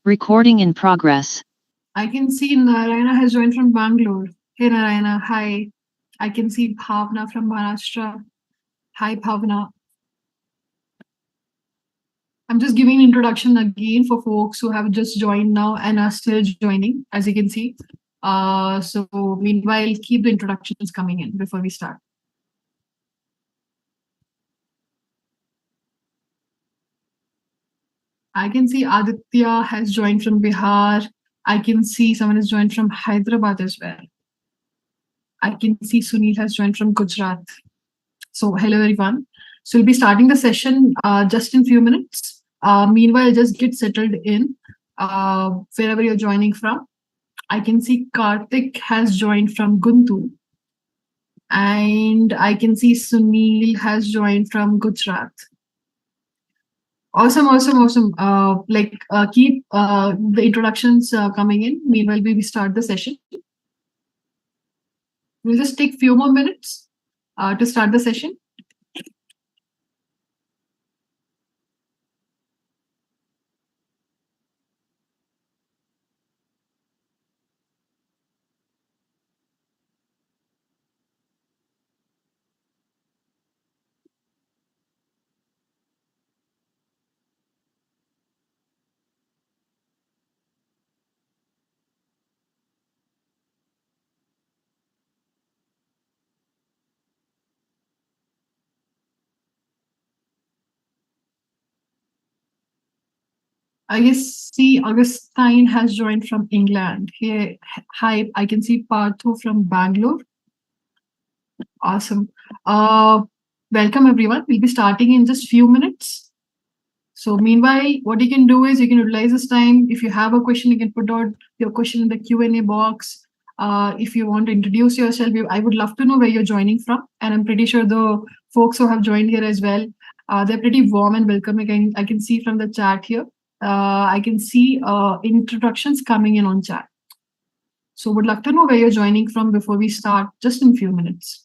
Recording in progress. I can see Narayana has joined from Bangalore. Hey Narayana, hi. I can see Bhavna from Maharashtra. Hi Bhavna. I'm just giving an introduction again for folks who have just joined now and are still joining, as you can see. So meanwhile, keep the introductions coming in before we start. I can see Aditya has joined from Bihar. I can see someone has joined from Hyderabad as well. I can see Sunil has joined from Gujarat. So hello everyone. So we'll be starting the session just in few minutes. Meanwhile, just get settled in wherever you're joining from. I can see Karthik has joined from Guntur. And I can see Sunil has joined from Gujarat. Awesome. Keep the introductions coming in. Meanwhile, we start the session. We'll just take few more minutes to start the session. I guess see Augustine has joined from England. Here, hi, I can see Partho from Bangalore. Awesome. Welcome everyone. We'll be starting in just few minutes. So meanwhile, what you can do is you can utilize this time. If you have a question, you can put out your question in the Q&A box. If you want to introduce yourself, I would love to know where you're joining from. And I'm pretty sure the folks who have joined here as well, they're pretty warm and welcoming. I can see from the chat here. I can see introductions coming in on chat. So would love to know where you're joining from before we start, just in a few minutes.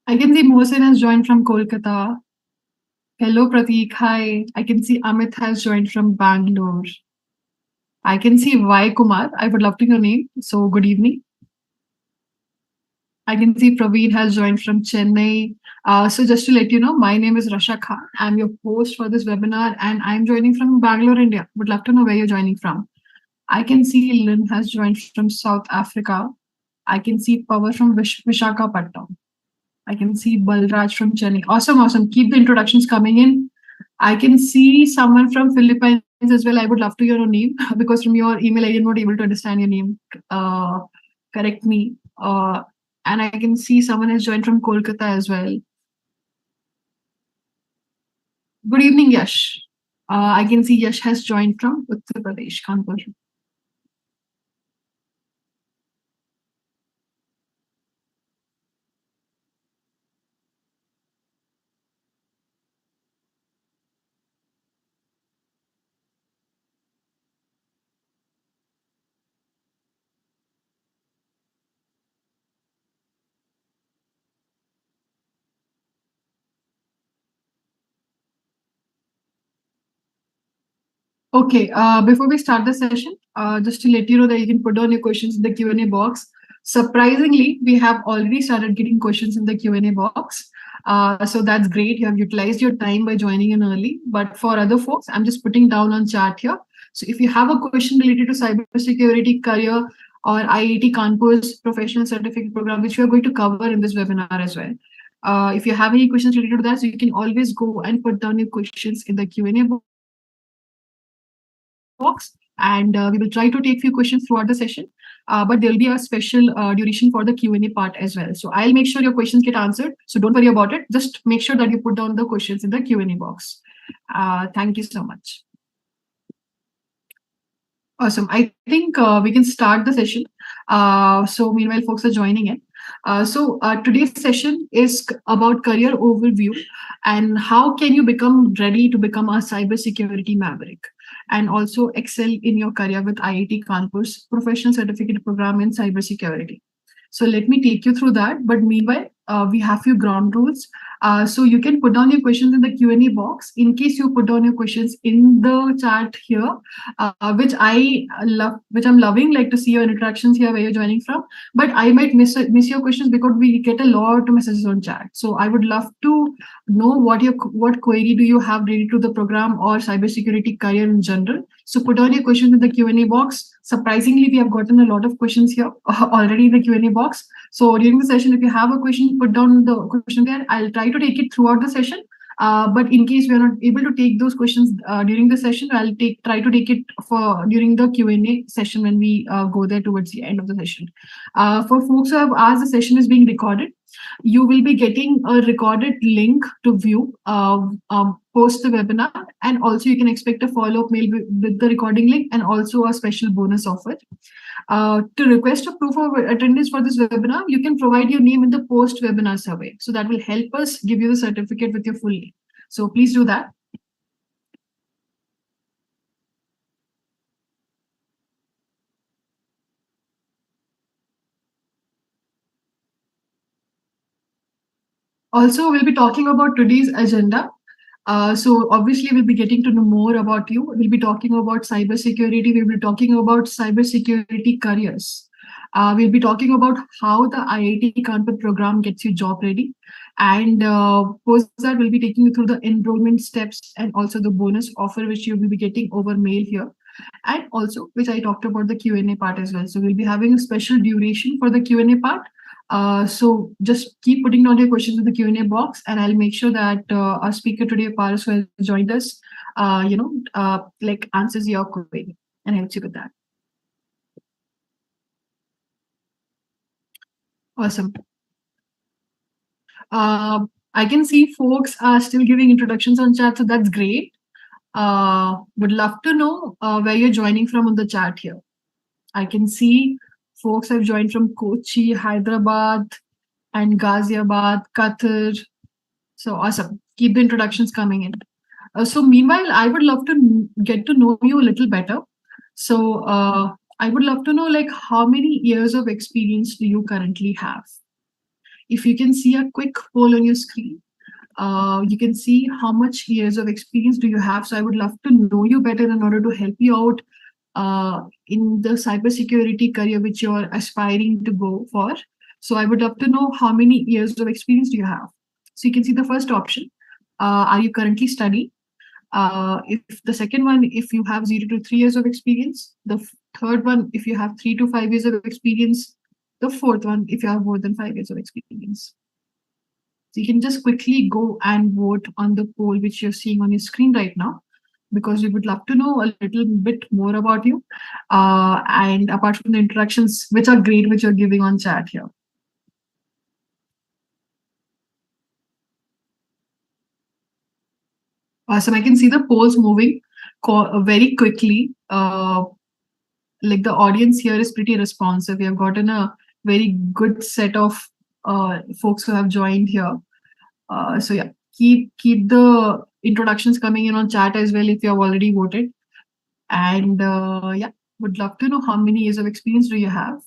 I can see Mohsen has joined from Kolkata. Hello, Prateek. Hi. I can see Amit has joined from Bangalore. I can see Y Kumar. I would love to know your name. So good evening. I can see Praveen has joined from Chennai. So just to let you know, my name is Rasha Khan. I'm your host for this webinar and I'm joining from Bangalore, India. Would love to know where you're joining from. I can see Lynn has joined from South Africa. I can see Power from Vishakhapatnam. I can see Balraj from Chennai. Awesome. Keep the introductions coming in. I can see someone from Philippines as well. I would love to hear your name because from your email, I am not able to understand your name. Correct me. And I can see someone has joined from Kolkata as well. Good evening, Yash. I can see Yash has joined from Uttar Pradesh, Kanpur. Okay, before we start the session, just to let you know that you can put down your questions in the Q&A box. Surprisingly, we have already started getting questions in the Q&A box. So that's great. You have utilized your time by joining in early. But for other folks, I'm just putting down on chat here. So if you have a question related to cybersecurity career or IIT Kanpur's professional certificate program, which we are going to cover in this webinar as well. If you have any questions related to that, so you can always go and put down your questions in the Q&A box. and we will try to take few questions throughout the session. But there will be a special duration for the Q&A part as well. So I'll make sure your questions get answered. So don't worry about it. Just make sure that you put down the questions in the Q&A box. Thank you so much. Awesome. I think we can start the session. So meanwhile, folks are joining in. Today's session is about career overview and how can you become ready to become a cybersecurity maverick and also excel in your career with IIT Kanpur's professional certificate program in cybersecurity. So let me take you through that. But meanwhile, we have few ground rules. So you can put down your questions in the Q&A box. In case you put down your questions in the chat here, which I love, which I'm loving, like to see your interactions here where you're joining from. But I might miss your questions because we get a lot of messages on chat. So I would love to know what query do you have related to the program or cybersecurity career in general. So put down your questions in the Q&A box. Surprisingly, we have gotten a lot of questions here already in the Q&A box. So during the session, if you have a question, put down the question there. I'll try to take it throughout the session. But in case we are not able to take those questions during the session, I'll try to take it for during the Q&A session when we go there towards the end of the session. For folks who have asked, the session is being recorded. You will be getting a recorded link to view post the webinar, and also you can expect a follow-up mail with the recording link and also a special bonus offer. To request a proof of attendance for this webinar, you can provide your name in the post-webinar survey. So that will help us give you the certificate with your full name. So please do that. Also, we'll be talking about today's agenda. So obviously, we'll be getting to know more about you. We'll be talking about cybersecurity. We'll be talking about cybersecurity careers. We'll be talking about how the IIT Kanpur program gets you job ready. And post that, we'll be taking you through the enrollment steps and also the bonus offer, which you will be getting over mail here. And also, which I talked about the Q&A part as well. So we'll be having a special duration for the Q&A part. So just keep putting down your questions in the Q&A box, and I'll make sure that our speaker today, Paras, who has joined us, like answers your query and helps you with that. Awesome. I can see folks are still giving introductions on chat, so that's great. Would love to know where you're joining from on the chat here. I can see folks have joined from Kochi, Hyderabad, and Ghaziabad, Qatar. So awesome. Keep the introductions coming in. So meanwhile, I would love to get to know you a little better. So I would love to know, like, how many years of experience do you currently have? If you can see a quick poll on your screen, you can see how much years of experience do you have. So I would love to know you better in order to help you out in the cybersecurity career which you're aspiring to go for. So I would love to know how many years of experience do you have. So you can see the first option. Are you currently studying? If the second one, if you have 0 to 3 years of experience. The third one, if you have 3 to 5 years of experience. The fourth one, if you have more than 5 years of experience. So you can just quickly go and vote on the poll which you're seeing on your screen right now, because we would love to know a little bit more about you. And apart from the interactions, which are great, which you're giving on chat here. Awesome. I can see the polls moving very quickly. Like the audience here is pretty responsive. We have gotten a very good set of folks who have joined here. So yeah, keep the introductions coming in on chat as well if you have already voted. And yeah, would love to know how many years of experience do you have.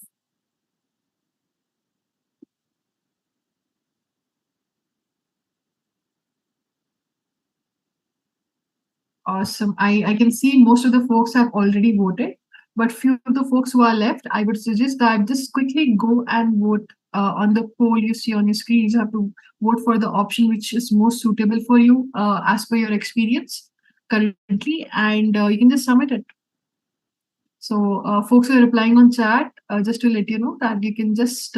Awesome. I can see most of the folks have already voted, but few of the folks who are left, I would suggest that just quickly go and vote on the poll you see on your screen. You have to vote for the option which is most suitable for you as per your experience currently, and you can just submit it. So folks who are replying on chat, just to let you know that you can just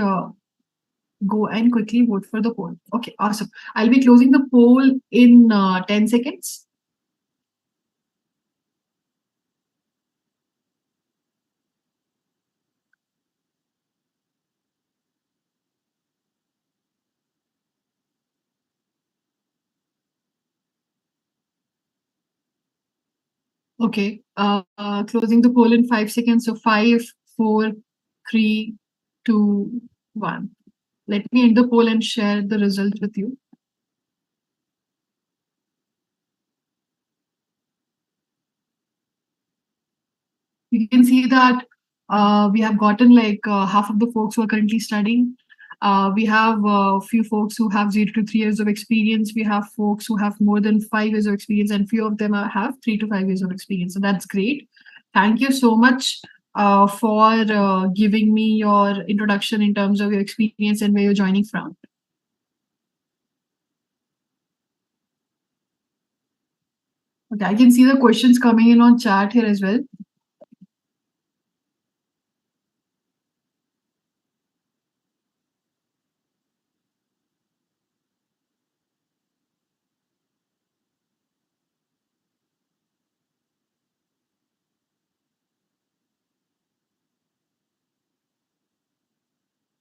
go and quickly vote for the poll. Okay, awesome. I'll be closing the poll in 10 seconds. Okay. Closing the poll in 5 seconds. So 5, 4, 3, 2, 1. Let me end the poll and share the results with you. You can see that we have gotten like half of the folks who are currently studying. We have a few folks who have 0 to 3 years of experience. We have folks who have more than 5 years of experience, and few of them have 3 to 5 years of experience. So that's great. Thank you so much for giving me your introduction in terms of your experience and where you're joining from. Okay, I can see the questions coming in on chat here as well.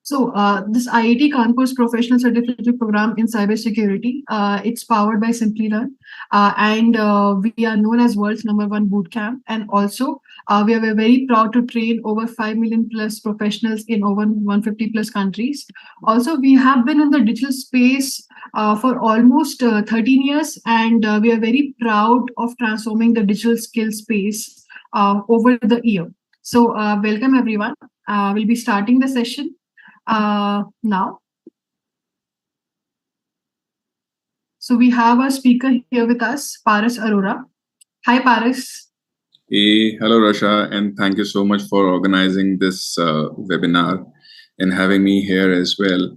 So this IIT Kanpur's professional certificate program in cybersecurity, it's powered by Simplilearn, and we are known as world's #1 bootcamp. And also, we are very proud to train over 5 million plus professionals in over 150 plus countries. Also, we have been in the digital space for almost 13 years, and we are very proud of transforming the digital skill space over the year. So, welcome everyone. We'll be starting the session now. So we have a speaker here with us, Paras Arora. Hi, Paras. Hey, hello, Rasha, and thank you so much for organizing this webinar and having me here as well.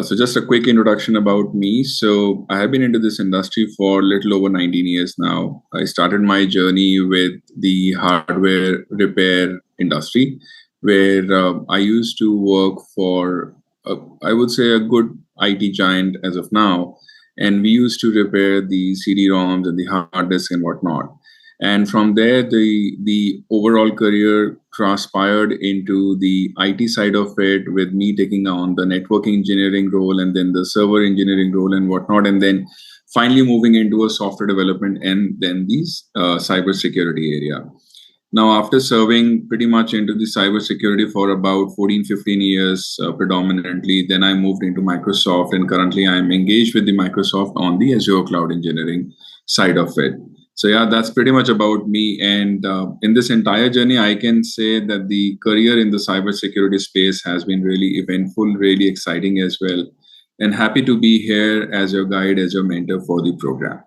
So just a quick introduction about me. So I have been into this industry for a little over 19 years now. I started my journey with the hardware repair industry, where I used to work for, I would say, a good IT giant as of now. And we used to repair the CD-ROMs and the hard disk and whatnot. And from there, the overall career transpired into the IT side of it, with me taking on the network engineering role and then the server engineering role and whatnot, and then finally moving into a software development and then the cybersecurity area. Now, after serving pretty much into the cybersecurity for about 14, 15 years predominantly, then I moved into Microsoft, and currently I'm engaged with the Microsoft on the Azure Cloud Engineering side of it. So yeah, that's pretty much about me. And in this entire journey, I can say that the career in the cybersecurity space has been really eventful, really exciting as well. And happy to be here as your guide, as your mentor for the program.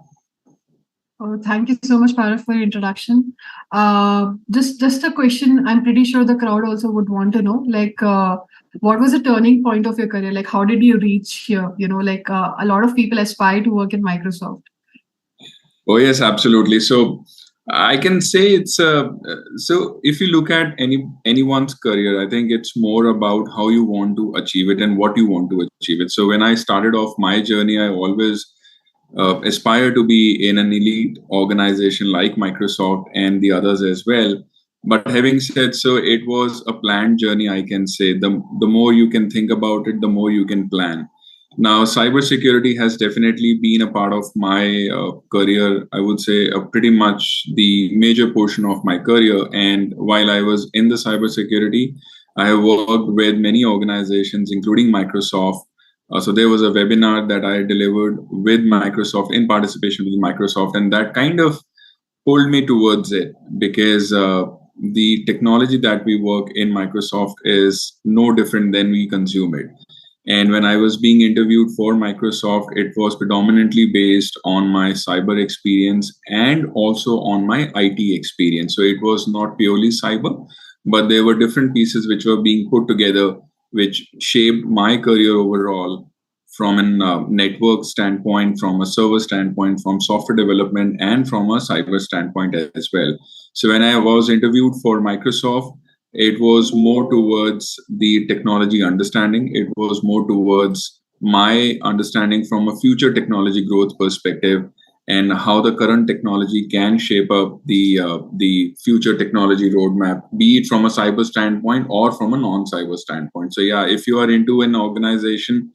Oh, thank you so much, Paras, for your introduction. Just a question. I'm pretty sure the crowd also would want to know, like, what was the turning point of your career? Like, how did you reach here? You know, like a lot of people aspire to work in Microsoft. Oh yes, absolutely. So I can say it's so if you look at anyone's career, I think it's more about how you want to achieve it and what you want to achieve it. So when I started off my journey, I always aspire to be in an elite organization like Microsoft and the others as well. But having said so, it was a planned journey. I can say the more you can think about it, the more you can plan. Now, cybersecurity has definitely been a part of my career. I would say pretty much the major portion of my career. And while I was in the cybersecurity, I have worked with many organizations, including Microsoft. So there was a webinar that I delivered with Microsoft in participation with Microsoft, and that kind of pulled me towards it because the technology that we work in Microsoft is no different than we consume it. And when I was being interviewed for Microsoft, it was predominantly based on my cyber experience and also on my IT experience. So it was not purely cyber, but there were different pieces which were being put together, which shaped my career overall from a network standpoint, from a server standpoint, from software development, and from a cyber standpoint as well. So when I was interviewed for Microsoft, it was more towards the technology understanding. It was more towards my understanding from a future technology growth perspective and how the current technology can shape up the future technology roadmap, be it from a cyber standpoint or from a non-cyber standpoint. So yeah, if you are into an organization,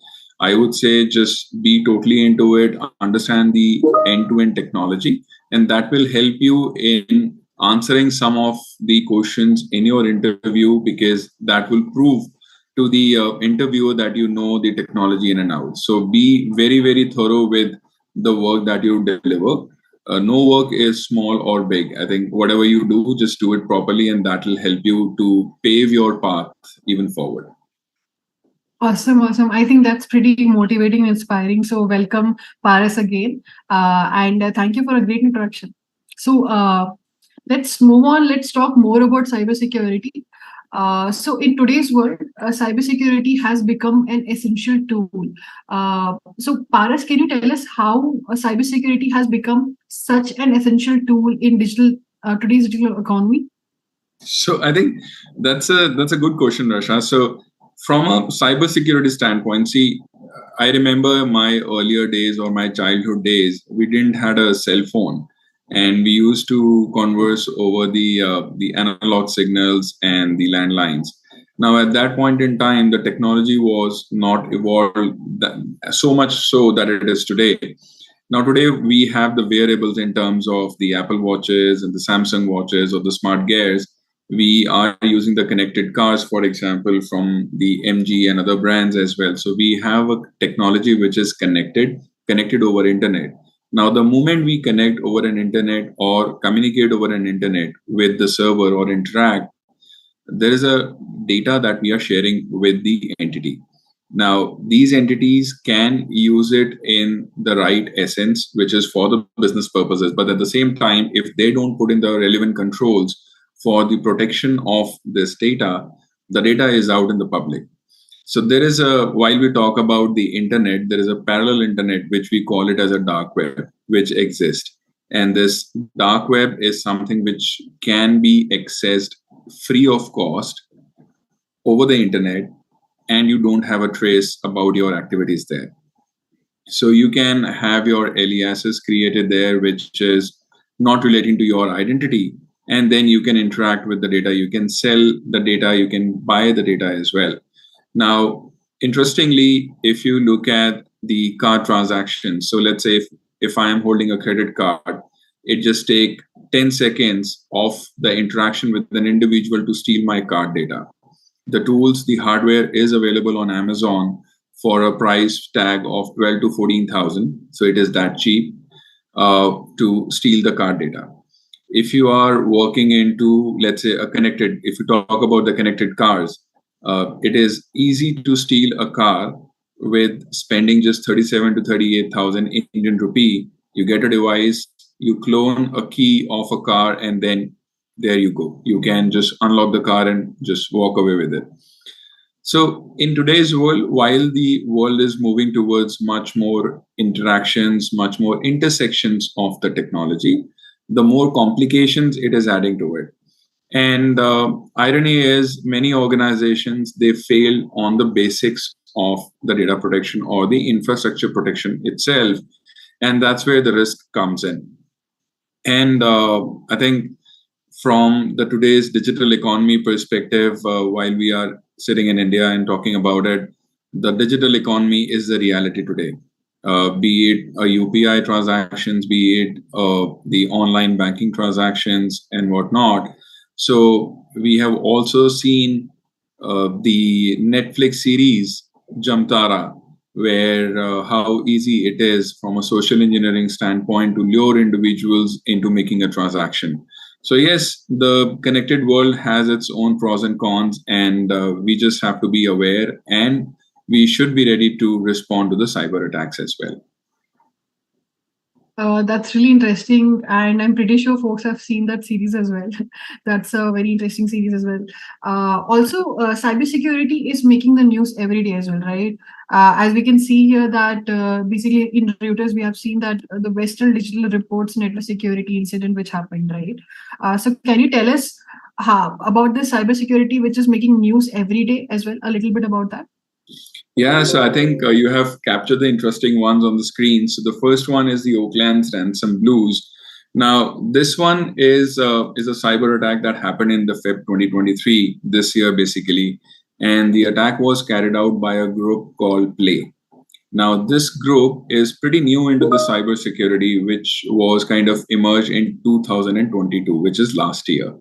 I would say just be totally into it, understand the end-to-end technology, and that will help you in answering some of the questions in your interview, because that will prove to the interviewer that you know the technology in and out. So be very, very thorough with the work that you deliver. No work is small or big. I think whatever you do, just do it properly, and that will help you to pave your path even forward. Awesome, awesome. I think that's pretty motivating and inspiring. So, welcome, Paras, again. And thank you for a great introduction. So, let's move on. Let's talk more about cybersecurity. So, in today's world, cybersecurity has become an essential tool. So, Paras, can you tell us how cybersecurity has become such an essential tool in today's digital economy? So I think that's a good question, Rasha. So from a cybersecurity standpoint, see, I remember my earlier days or my childhood days. We didn't had a cell phone, and we used to converse over the analog signals and the landlines. Now, at that point in time, the technology was not evolved so much so that it is today. Now, today we have the wearables in terms of the Apple watches and the Samsung watches or the smart gears. We are using the connected cars, for example, from the MG and other brands as well. So we have a technology which is connected over internet. Now, the moment we connect over an internet or communicate over an internet with the server or interact, there is a data that we are sharing with the entity. Now, these entities can use it in the right essence, which is for the business purposes. But at the same time, if they don't put in the relevant controls for the protection of this data, the data is out in the public. So there is while we talk about the internet, there is a parallel internet, which we call it as a dark web, which exists. And this dark web is something which can be accessed free of cost over the internet, and you don't have a trace about your activities there. So you can have your aliases created there, which is not relating to your identity. And then you can interact with the data. You can sell the data. You can buy the data as well. Now, interestingly, if you look at the card transactions, so let's say if I am holding a credit card, it just take 10 seconds of the interaction with an individual to steal my card data. The tools, the hardware is available on Amazon for a price tag of 12 to 14,000. So it is that cheap to steal the card data. If you are working into, let's say, if you talk about the connected cars, it is easy to steal a car with spending just 37 to 38,000 Indian rupee. You get a device, you clone a key of a car, and then there you go. You can just unlock the car and just walk away with it. So in today's world, while the world is moving towards much more interactions, much more intersections of the technology, the more complications it is adding to it. And irony is, many organizations, they fail on the basics of the data protection or the infrastructure protection itself, and that's where the risk comes in. And I think from the today's digital economy perspective, while we are sitting in India and talking about it, the digital economy is the reality today. Be it UPI transactions, be it the online banking transactions and whatnot. So we have also seen the Netflix series Jamtara, where how easy it is from a social engineering standpoint to lure individuals into making a transaction. So yes, the connected world has its own pros and cons, and we just have to be aware, and we should be ready to respond to the cyber attacks as well. That's really interesting, and I'm pretty sure folks have seen that series as well. That's a very interesting series as well. Also, cybersecurity is making the news every day as well, right? As we can see here, that basically in Reuters, we have seen that the Western Digital reports network security incident which happened, right? So, can you tell us about the cybersecurity which is making news every day as well? A little bit about that. Yeah, so I think you have captured the interesting ones on the screen. So the first one is the Oakland's ransom blues. Now, this one is a cyber attack that happened in the Feb 2023, this year basically, and the attack was carried out by a group called Play. Now, this group is pretty new into the cybersecurity, which was kind of emerged in 2022, which is last year.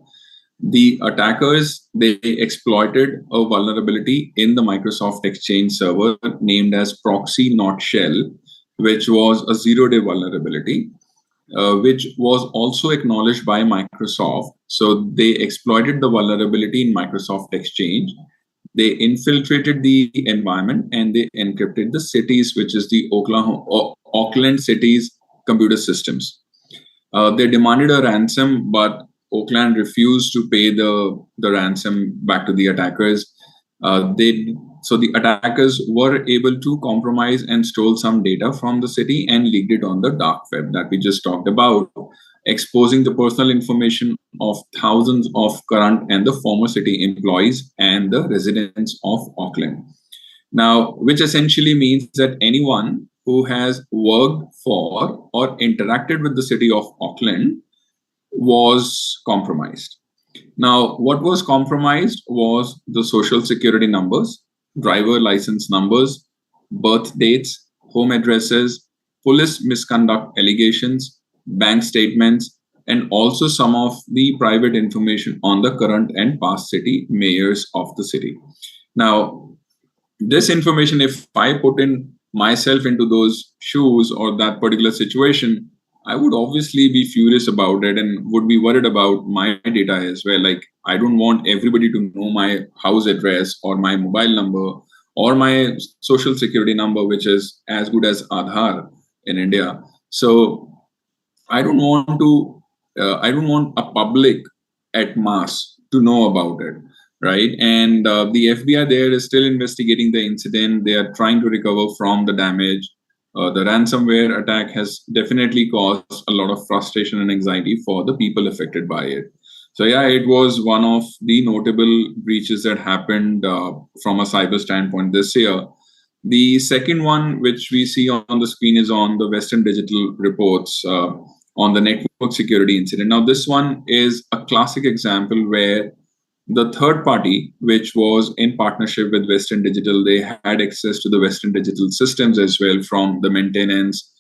The attackers, they exploited a vulnerability in the Microsoft Exchange server named as proxy not shell, which was a zero-day vulnerability, which was also acknowledged by Microsoft. So they exploited the vulnerability in Microsoft Exchange. They infiltrated the environment and they encrypted the cities, which is the Auckland city's computer systems. They demanded a ransom, but Oakland refused to pay the ransom back to the attackers. So the attackers were able to compromise and stole some data from the city and leaked it on the dark web that we just talked about, exposing the personal information of thousands of current and the former city employees and the residents of Auckland. Now, which essentially means that anyone who has worked for or interacted with the city of Auckland was compromised. Now, what was compromised was the social security numbers, driver license numbers, birth dates, home addresses, police misconduct allegations, bank statements, and also some of the private information on the current and past city mayors of the city. Now, this information, if I put in myself into those shoes or that particular situation, I would obviously be furious about it and would be worried about my data as well. Like, I don't want everybody to know my house address or my mobile number or my social security number, which is as good as Aadhaar in India. So I don't want a public at mass to know about it, right? And the FBI there is still investigating the incident. They are trying to recover from the damage. The ransomware attack has definitely caused a lot of frustration and anxiety for the people affected by it. So yeah, it was one of the notable breaches that happened from a cyber standpoint this year. The second one, which we see on the screen, is on the Western Digital reports on the network security incident. Now, this one is a classic example where the third party, which was in partnership with Western Digital, they had access to the Western Digital systems as well, from the maintenance,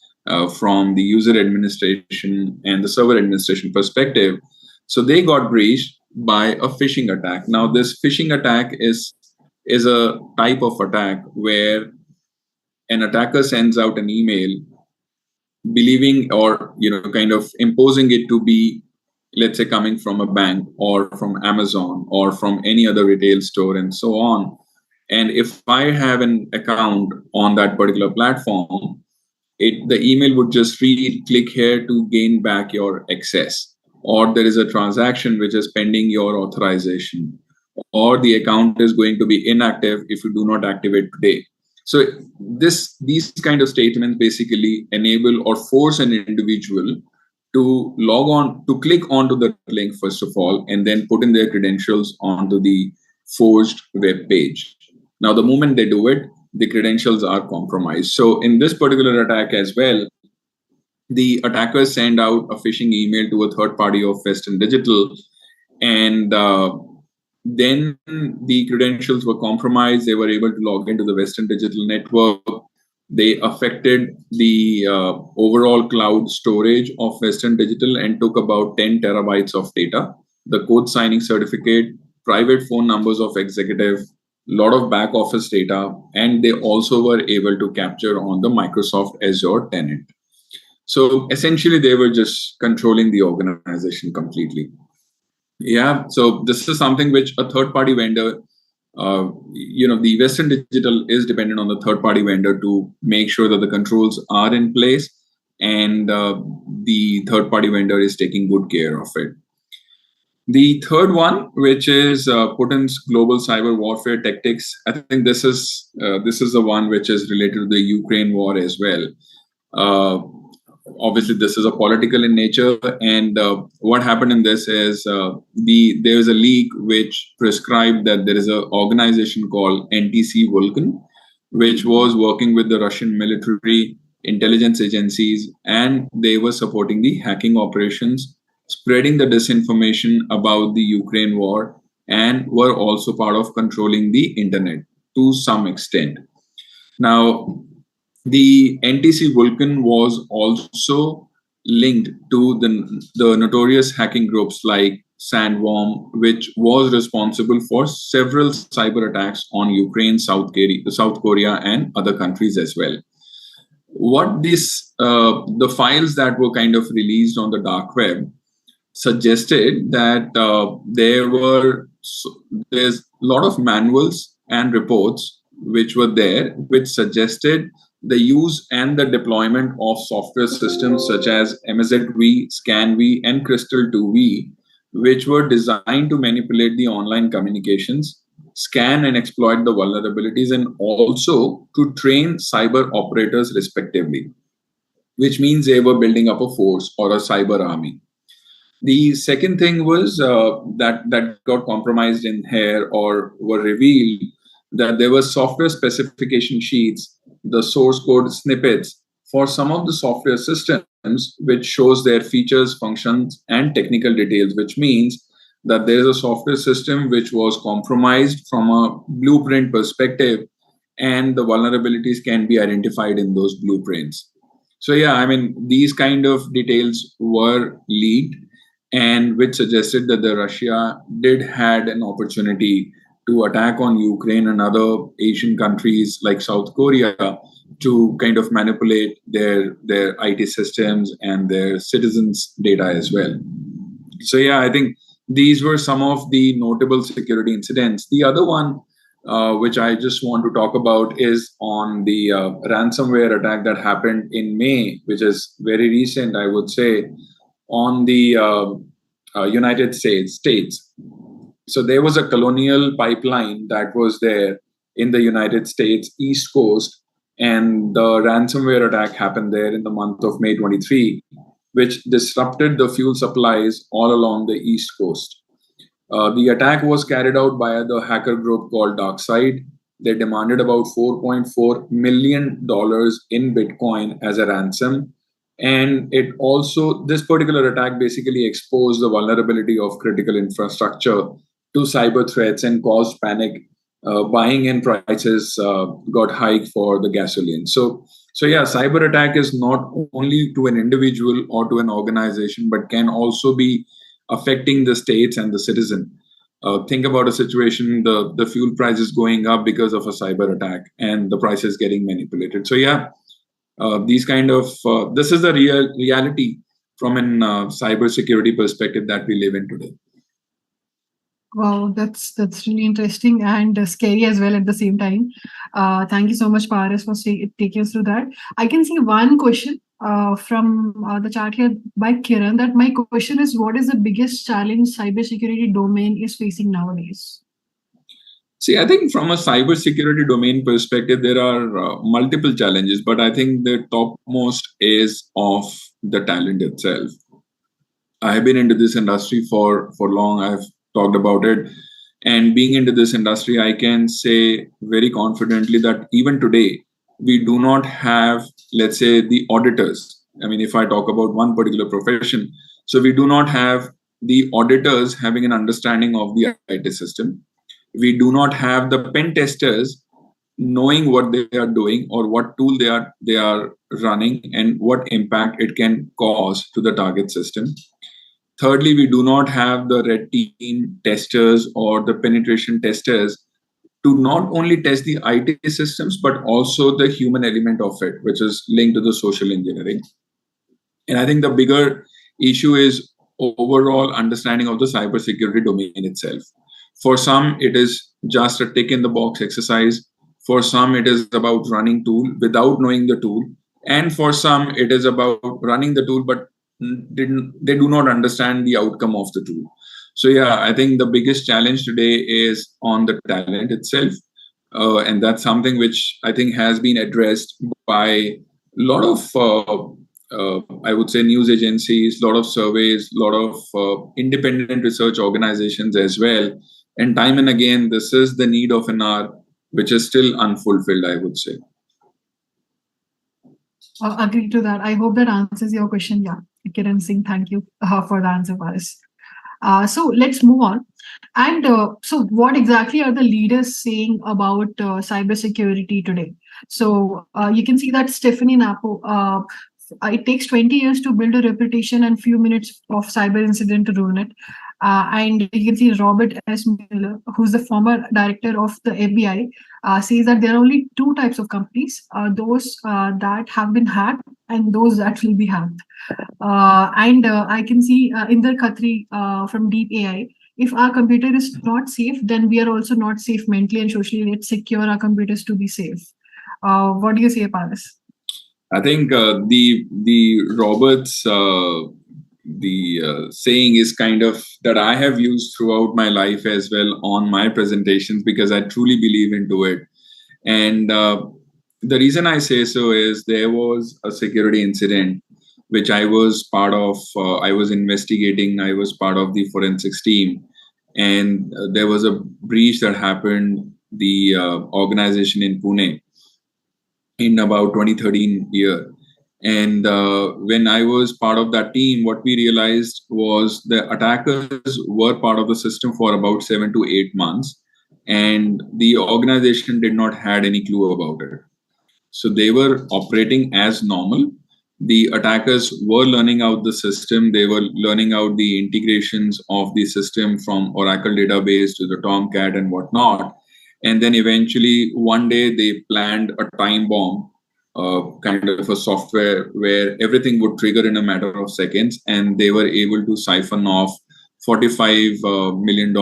from the user administration and the server administration perspective. So they got breached by a phishing attack. Now, this phishing attack is a type of attack where an attacker sends out an email believing or kind of imposing it to be, let's say, coming from a bank or from Amazon or from any other retail store and so on. And if I have an account on that particular platform, the email would just read, click here to gain back your access, or there is a transaction which is pending your authorization, or the account is going to be inactive if you do not activate today. So these kind of statements basically enable or force an individual to log on, to click onto the link first of all, and then put in their credentials onto the forged web page. Now, the moment they do it, the credentials are compromised. So in this particular attack as well, the attackers send out a phishing email to a third party of Western Digital, and then the credentials were compromised. They were able to log into the Western Digital network. They affected the overall cloud storage of Western Digital and took about 10 terabytes of data, the code signing certificate, private phone numbers of executive, lot of back office data, and they also were able to capture on the Microsoft Azure tenant. So essentially, they were just controlling the organization completely. Yeah, so this is something which a third-party vendor, the Western Digital is dependent on the third-party vendor to make sure that the controls are in place, and the third-party vendor is taking good care of it. The third one, which is Putin's global cyber warfare tactics, I think this is the one which is related to the Ukraine war as well. Obviously, this is a political in nature, and what happened in this is there is a leak which prescribed that there is an organization called NTC Vulcan, which was working with the Russian military intelligence agencies, and they were supporting the hacking operations, spreading the disinformation about the Ukraine war, and were also part of controlling the internet to some extent. Now, The NTC Vulcan was also linked to the notorious hacking groups like Sandworm, which was responsible for several cyber attacks on Ukraine, South Korea, and other countries as well. What the files that were kind of released on the dark web suggested that there's a lot of manuals and reports which were there, which suggested the use and the deployment of software systems such as MSZV, ScanV, and Crystal 2V, which were designed to manipulate the online communications, scan and exploit the vulnerabilities, and also to train cyber operators respectively, which means they were building up a force or a cyber army. The second thing was that got compromised in here or were revealed, that there were software specification sheets, the source code snippets for some of the software systems, which shows their features, functions, and technical details, which means that there is a software system which was compromised from a blueprint perspective, and the vulnerabilities can be identified in those blueprints. So yeah, I mean, these kind of details were leaked, and which suggested that the Russia did had an opportunity to attack on Ukraine and other Asian countries like South Korea to kind of manipulate their IT systems and their citizens' data as well. So yeah, I think these were some of the notable security incidents. The other one, which I just want to talk about, is on the ransomware attack that happened in May, which is very recent, I would say, on the United States. So there was a colonial pipeline that was there in the United States East Coast, and the ransomware attack happened there in the month of May 23, which disrupted the fuel supplies all along the East Coast. The attack was carried out by the hacker group called DarkSide. They demanded about $4.4 million in Bitcoin as a ransom. And it also, this particular attack basically exposed the vulnerability of critical infrastructure to cyber threats and caused panic. Buying and prices got hiked for the gasoline. So yeah, cyber attack is not only to an individual or to an organization, but can also be affecting the states and the citizen. Think about a situation, the fuel price is going up because of a cyber attack and the price is getting manipulated. So yeah, these kind of this is the reality from an cybersecurity perspective that we live in today. Wow, that's really interesting and scary as well at the same time. Thank you so much, Paris, for taking us through that. I can see one question from the chat here by Kiran. That my question is, what is the biggest challenge cybersecurity domain is facing nowadays? See, I think from a cybersecurity domain perspective, there are multiple challenges, but I think the topmost is of the talent itself. I have been into this industry for long. I've talked about it. And being into this industry, I can say very confidently that even today, we do not have, let's say, the auditors. I mean, if I talk about one particular profession, so we do not have the auditors having an understanding of the IT system. We do not have the pen testers knowing what they are doing or what tool they are running and what impact it can cause to the target system. Thirdly, we do not have the red team testers or the penetration testers to not only test the IT systems, but also the human element of it, which is linked to the social engineering. And I think the bigger issue is overall understanding of the cybersecurity domain itself. For some, it is just a tick in the box exercise. For some, it is about running tool without knowing the tool. And for some, it is about running the tool, but they do not understand the outcome of the tool. So yeah, I think the biggest challenge today is on the talent itself. And that's something which I think has been addressed by a lot of I would say news agencies, a lot of surveys, a lot of independent research organizations as well. And time and again, this is the need of an hour, which is still unfulfilled, I would say. Agree to that. I hope that answers your question. Yeah, Kiran Singh, thank you for the answer, Paris. So let's move on. And so, what exactly are the leaders saying about cybersecurity today? So, you can see that Stephanie Napo. It takes 20 years to build a reputation and few minutes of cyber incident to ruin it. And you can see Robert S. Mueller, who's the former director of the FBI, says that there are only two types of companies: those that have been hacked and those that will be hacked. And I can see Inder Khatri from Deep AI. If our computer is not safe, then we are also not safe mentally and socially. Let's secure our computers to be safe. What do you say, Paris? I think the Roberts the saying is kind of that I have used throughout my life as well on my presentations, because I truly believe into it. And the reason I say so is there was a security incident which I was part of. I was investigating. I was part of the forensics team, and there was a breach that happened. The organization in Pune in about 2013 year. And when I was part of that team, what we realized was the attackers were part of the system for about 7 to 8 months, and the organization did not had any clue about it. So they were operating as normal. The attackers were learning out the system. They were learning out the integrations of the system from Oracle database to the Tomcat and whatnot. And then eventually one day they planned a time bomb, kind of a software where everything would trigger in a matter of seconds, and they were able to siphon off $45 million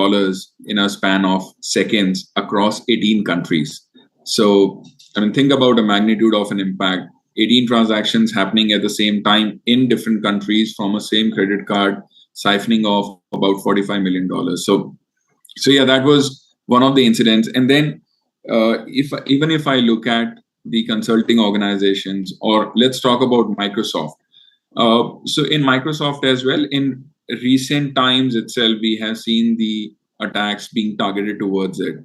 in a span of seconds across 18 countries. So, I mean, think about the magnitude of an impact. 18 transactions happening at the same time in different countries from a same credit card, siphoning off about $45 million. So yeah, that was one of the incidents. And then, if even if I look at the consulting organizations, or let's talk about Microsoft. So in Microsoft as well, in recent times itself, we have seen the attacks being targeted towards it.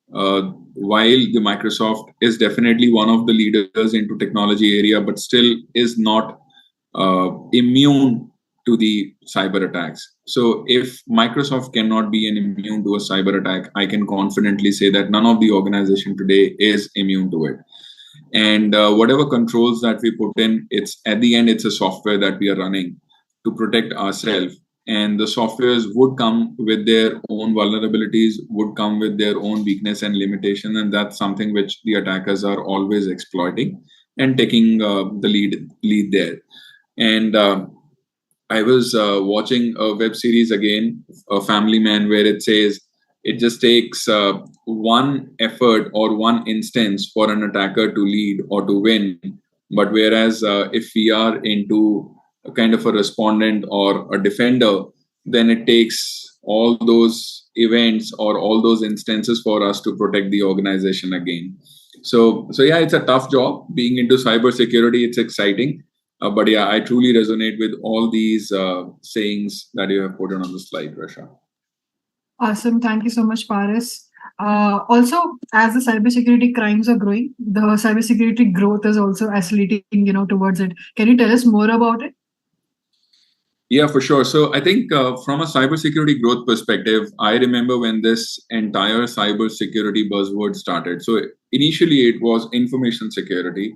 While the Microsoft is definitely one of the leaders into technology area, but still is not immune to the cyber attacks. So if Microsoft cannot be immune to a cyber attack, I can confidently say that none of the organization today is immune to it. And whatever controls that we put in, it's at the end, it's a software that we are running to protect ourselves. And the softwares would come with their own vulnerabilities, would come with their own weakness and limitation, and that's something which the attackers are always exploiting and taking the lead there. And I was watching a web series again, a Family Man, where it says it just takes one effort or one instance for an attacker to lead or to win. But whereas if we are into a kind of a respondent or a defender, then it takes all those events or all those instances for us to protect the organization again. So yeah, it's a tough job being into cybersecurity. It's exciting. But yeah, I truly resonate with all these sayings that you have put on the slide, Rasha. Awesome. Thank you so much, Paris. Also, as the cybersecurity crimes are growing, the cybersecurity growth is also accelerating, towards it. Can you tell us more about it? Yeah, for sure. So I think from a cybersecurity growth perspective, I remember when this entire cybersecurity buzzword started. So initially, it was information security,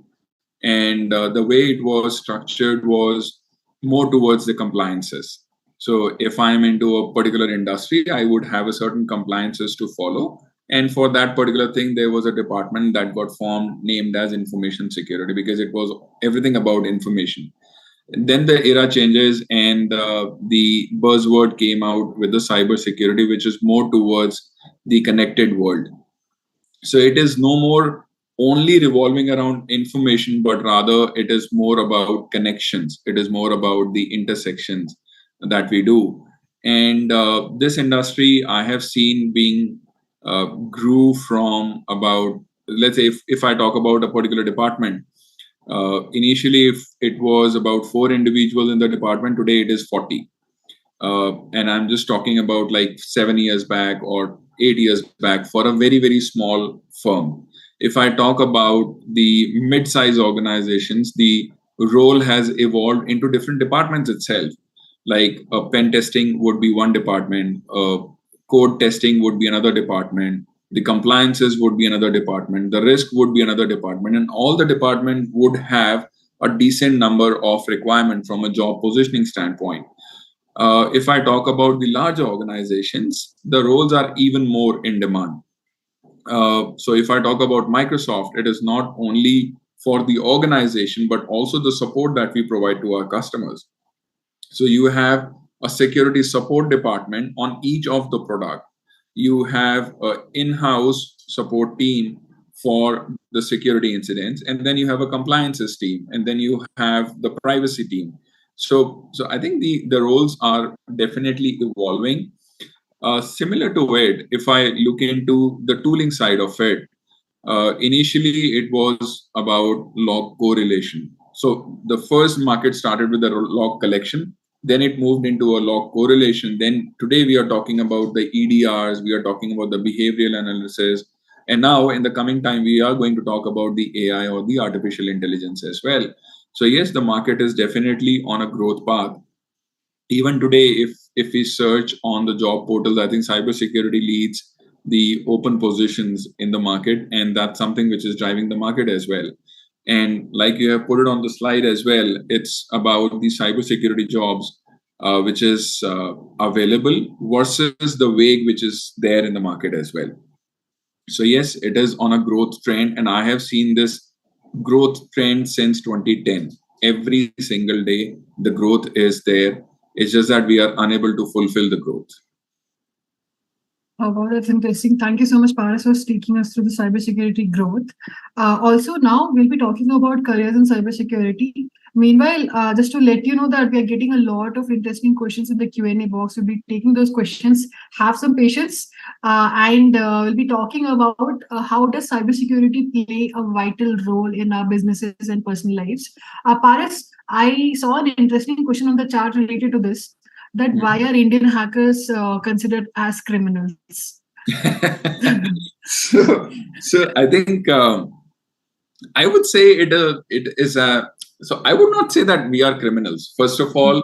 and the way it was structured was more towards the compliances. So if I'm into a particular industry, I would have a certain compliances to follow, and for that particular thing, there was a department that got formed named as information security, because it was everything about information. Then the era changes, and the buzzword came out with the cybersecurity, which is more towards the connected world. So it is no more only revolving around information, but rather it is more about connections. It is more about the intersections that we do. And this industry I have seen being grew from about, let's say, if I talk about a particular department, initially, if it was about 4 individuals in the department, today it is 40. And I'm just talking about like 7 years back or 8 years back for a very, very small firm. If I talk about the mid-size organizations, the role has evolved into different departments itself. Like pen testing would be one department, code testing would be another department, the compliances would be another department, the risk would be another department, and all the department would have a decent number of requirement from a job positioning standpoint. If I talk about the larger organizations, the roles are even more in demand. So if I talk about Microsoft, it is not only for the organization, but also the support that we provide to our customers. So you have a security support department on each of the product. You have an in-house support team for the security incidents, and then you have a compliances team, and then you have the privacy team. So I think the roles are definitely evolving. Similar to it, if I look into the tooling side of it, initially it was about log correlation. So the first market started with the log collection, then it moved into a log correlation. Then today we are talking about the EDRs, we are talking about the behavioral analysis, and now in the coming time we are going to talk about the AI or the artificial intelligence as well. So yes, the market is definitely on a growth path. Even today, if we search on the job portals, I think cybersecurity leads the open positions in the market, and that's something which is driving the market as well. And like you have put it on the slide as well, it's about the cybersecurity jobs which is available versus the wage which is there in the market as well. So yes, it is on a growth trend, and I have seen this growth trend since 2010. Every single day, the growth is there. It's just that we are unable to fulfill the growth. Oh, wow, that's interesting. Thank you so much, Paras, for taking us through the cybersecurity growth. Also, now we'll be talking about careers in cybersecurity. Meanwhile, just to let you know that we are getting a lot of interesting questions in the Q&A box. We'll be taking those questions. Have some patience, and we'll be talking about how does cybersecurity play a vital role in our businesses and personal lives. Paras, I saw an interesting question on the chat related to this, that why are Indian hackers considered as criminals? so I think I would say it is a. So I would not say that we are criminals. First of all,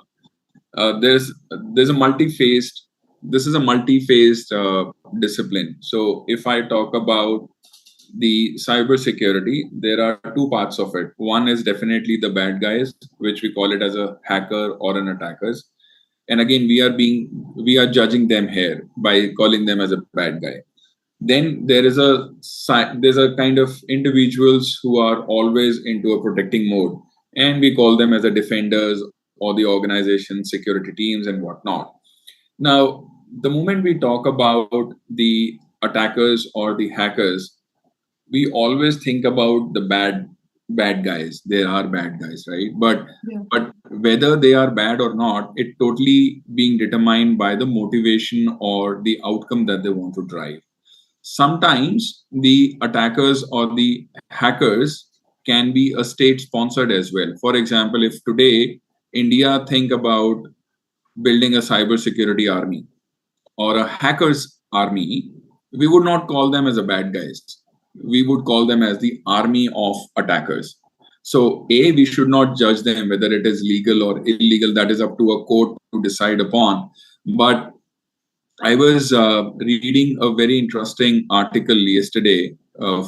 there's a multi-phased. This is a multi-phased discipline. So if I talk about the cybersecurity, there are two parts of it. One is definitely the bad guys, which we call it as a hacker or an attackers. And again, we are judging them here by calling them as a bad guy. Then there's a kind of individuals who are always into a protecting mode, and we call them as a defenders or the organization security teams and whatnot. Now, the moment we talk about the attackers or the hackers, we always think about the bad guys. There are bad guys, right? But whether they are bad or not, it totally being determined by the motivation or the outcome that they want to drive. Sometimes the attackers or the hackers can be a state sponsored as well. For example, if today India think about building a cybersecurity army or a hackers army, we would not call them as a bad guys. We would call them as the army of attackers. So we should not judge them whether it is legal or illegal. That is up to a court to decide upon. But I was reading a very interesting article yesterday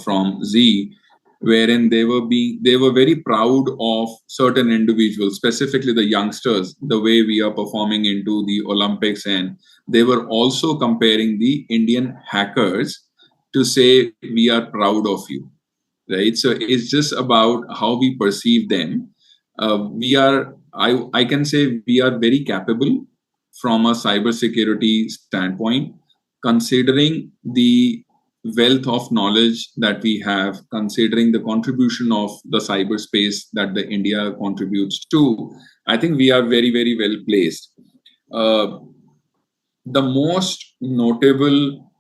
from Z, wherein they were very proud of certain individuals, specifically the youngsters, the way we are performing into the Olympics, and they were also comparing the Indian hackers to say we are proud of you, right? So it's just about how we perceive them. I can say we are very capable from a cybersecurity standpoint, considering the wealth of knowledge that we have, considering the contribution of the cyberspace that the India contributes to. I think we are very, very well placed. The most notable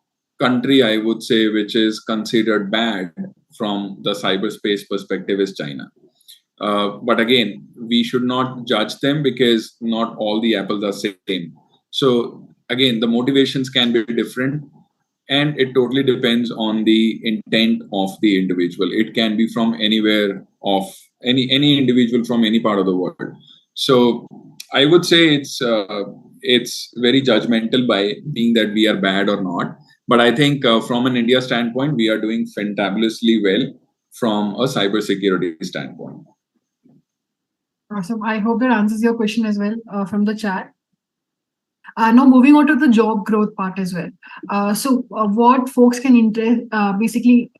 country, I would say, which is considered bad from the cyberspace perspective is China. But again, we should not judge them because not all the apples are same. So again, the motivations can be different, and it totally depends on the intent of the individual. It can be from anywhere of any individual from any part of the world. So I would say it's it's very judgmental by being that we are bad or not. But I think from an India standpoint, we are doing fantabulously well from a cybersecurity standpoint. Awesome. I hope that answers your question as well from the chat. Now, moving on to the job growth part as well. What folks can basically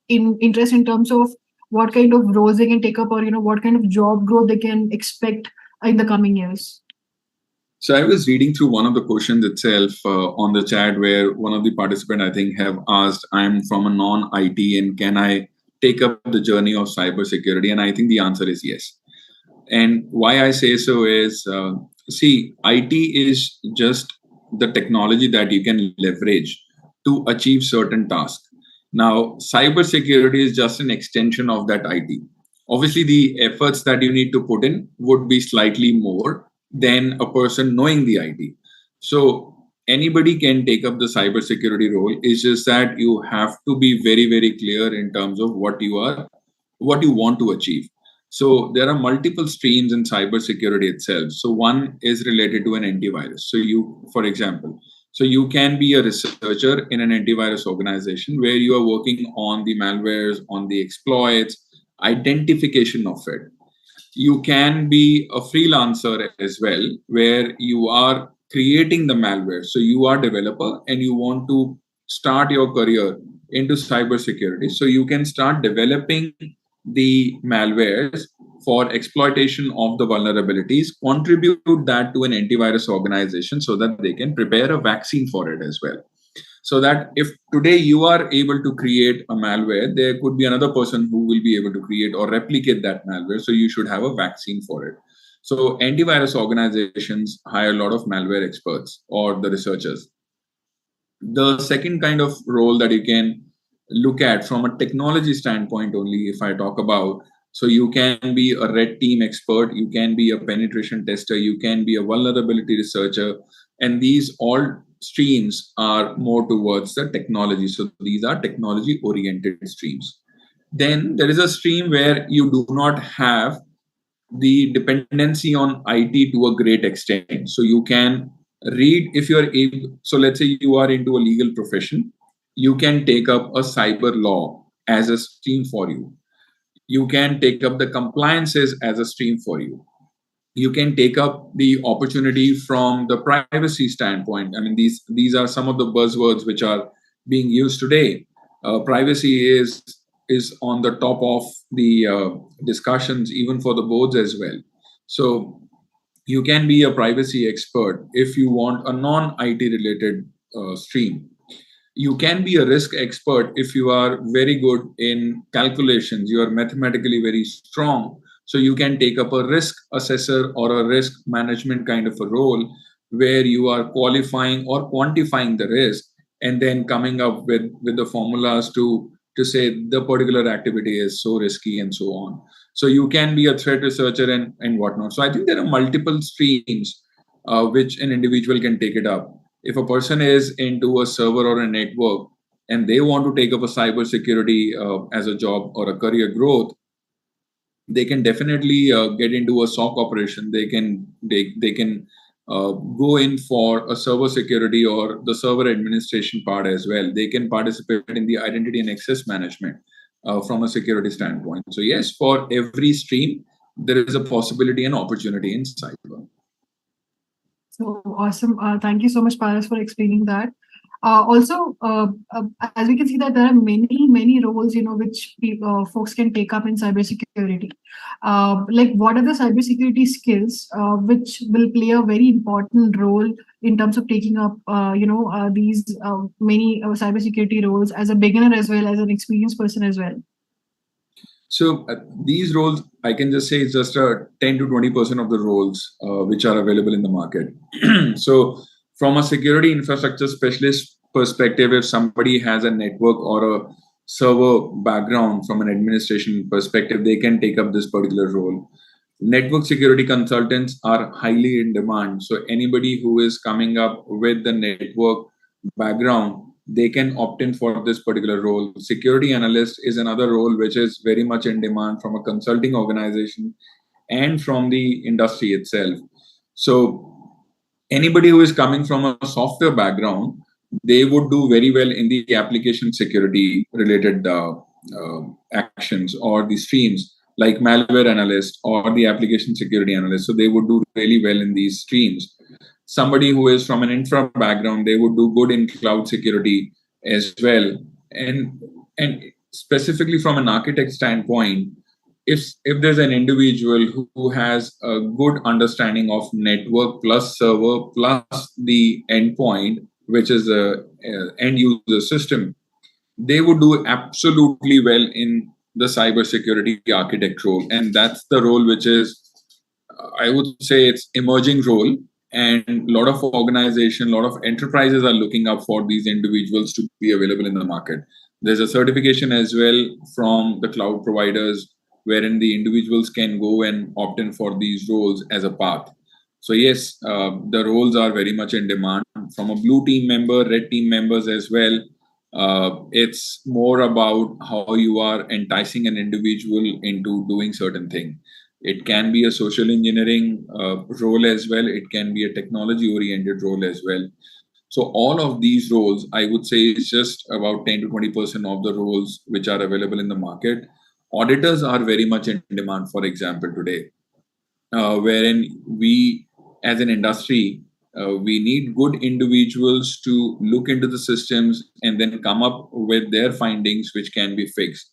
interest in terms of what kind of roles they can take up, or what kind of job growth they can expect in the coming years. So I was reading through one of the questions itself on the chat, where one of the participants, I think, have asked, I'm from a non-IT and can I take up the journey of cybersecurity? And I think the answer is yes. And why I say so is, see, IT is just the technology that you can leverage to achieve certain tasks. Now, cybersecurity is just an extension of that IT. Obviously, the efforts that you need to put in would be slightly more than a person knowing the IT. So anybody can take up the cybersecurity role. It's just that you have to be very, very clear in terms of what you want to achieve. So there are multiple streams in cybersecurity itself. So one is related to an antivirus. So for example, so you can be a researcher in an antivirus organization where you are working on the malwares, on the exploits, identification of it. You can be a freelancer as well, where you are creating the malware. So you are a developer and you want to start your career into cybersecurity. So you can start developing the malwares for exploitation of the vulnerabilities, contribute that to an antivirus organization so that they can prepare a vaccine for it as well. So that if today you are able to create a malware, there could be another person who will be able to create or replicate that malware. So you should have a vaccine for it. So antivirus organizations hire a lot of malware experts or the researchers. The second kind of role that you can look at from a technology standpoint only, if I talk about, so you can be a red team expert, you can be a penetration tester, you can be a vulnerability researcher, and these all streams are more towards the technology. So these are technology oriented streams. Then there is a stream where you do not have the dependency on IT to a great extent. So you can read, if you are able, so let's say you are into a legal profession, you can take up a cyber law as a stream for you. You can take up the compliances as a stream for you. You can take up the opportunity from the privacy standpoint. I mean, these are some of the buzzwords which are being used today. Privacy is on the top of the discussions, even for the boards as well. So you can be a privacy expert if you want a non-IT related stream. You can be a risk expert if you are very good in calculations, you are mathematically very strong. So you can take up a risk assessor or a risk management kind of a role, where you are qualifying or quantifying the risk and then coming up with the formulas to say the particular activity is so risky and so on. So you can be a threat researcher and whatnot. So I think there are multiple streams which an individual can take it up. If a person is into a server or a network and they want to take up a cybersecurity as a job or a career growth, they can definitely get into a SOC operation. They can go in for a server security or the server administration part as well. They can participate in the identity and access management from a security standpoint. So yes, for every stream, there is a possibility and opportunity in cyber. So awesome. Thank you so much, Paras, for explaining that. As we can see that there are many roles, which folks can take up in cybersecurity. Like, what are the cybersecurity skills which will play a very important role in terms of taking up, these many cybersecurity roles as a beginner as well as an experienced person as well? So these roles, I can just say, it's just a 10 to 20% of the roles which are available in the market. So from a security infrastructure specialist perspective, if somebody has a network or a server background from an administration perspective, they can take up this particular role. Network security consultants are highly in demand. So anybody who is coming up with the network background, they can opt in for this particular role. Security analyst is another role which is very much in demand from a consulting organization and from the industry itself. So anybody who is coming from a software background, they would do very well in the application security related actions or the streams like malware analyst or the application security analyst. So they would do really well in these streams. Somebody who is from an infra background, they would do good in cloud security as well. And specifically from an architect standpoint, if there's an individual who has a good understanding of network plus server plus the endpoint, which is a end user system, they would do absolutely well in the cybersecurity architect role. And that's the role which is, I would say, it's emerging role. And a lot of organization, a lot of enterprises are looking up for these individuals to be available in the market. There's a certification as well from the cloud providers wherein the individuals can go and opt in for these roles as a path. So yes, the roles are very much in demand from a blue team member, red team members as well. It's more about how you are enticing an individual into doing certain thing. It can be a social engineering role as well. It can be a technology oriented role as well. So all of these roles, I would say, is just about 10 to 20% of the roles which are available in the market. Auditors are very much in demand, for example, today, wherein we, as an industry, we need good individuals to look into the systems and then come up with their findings, which can be fixed.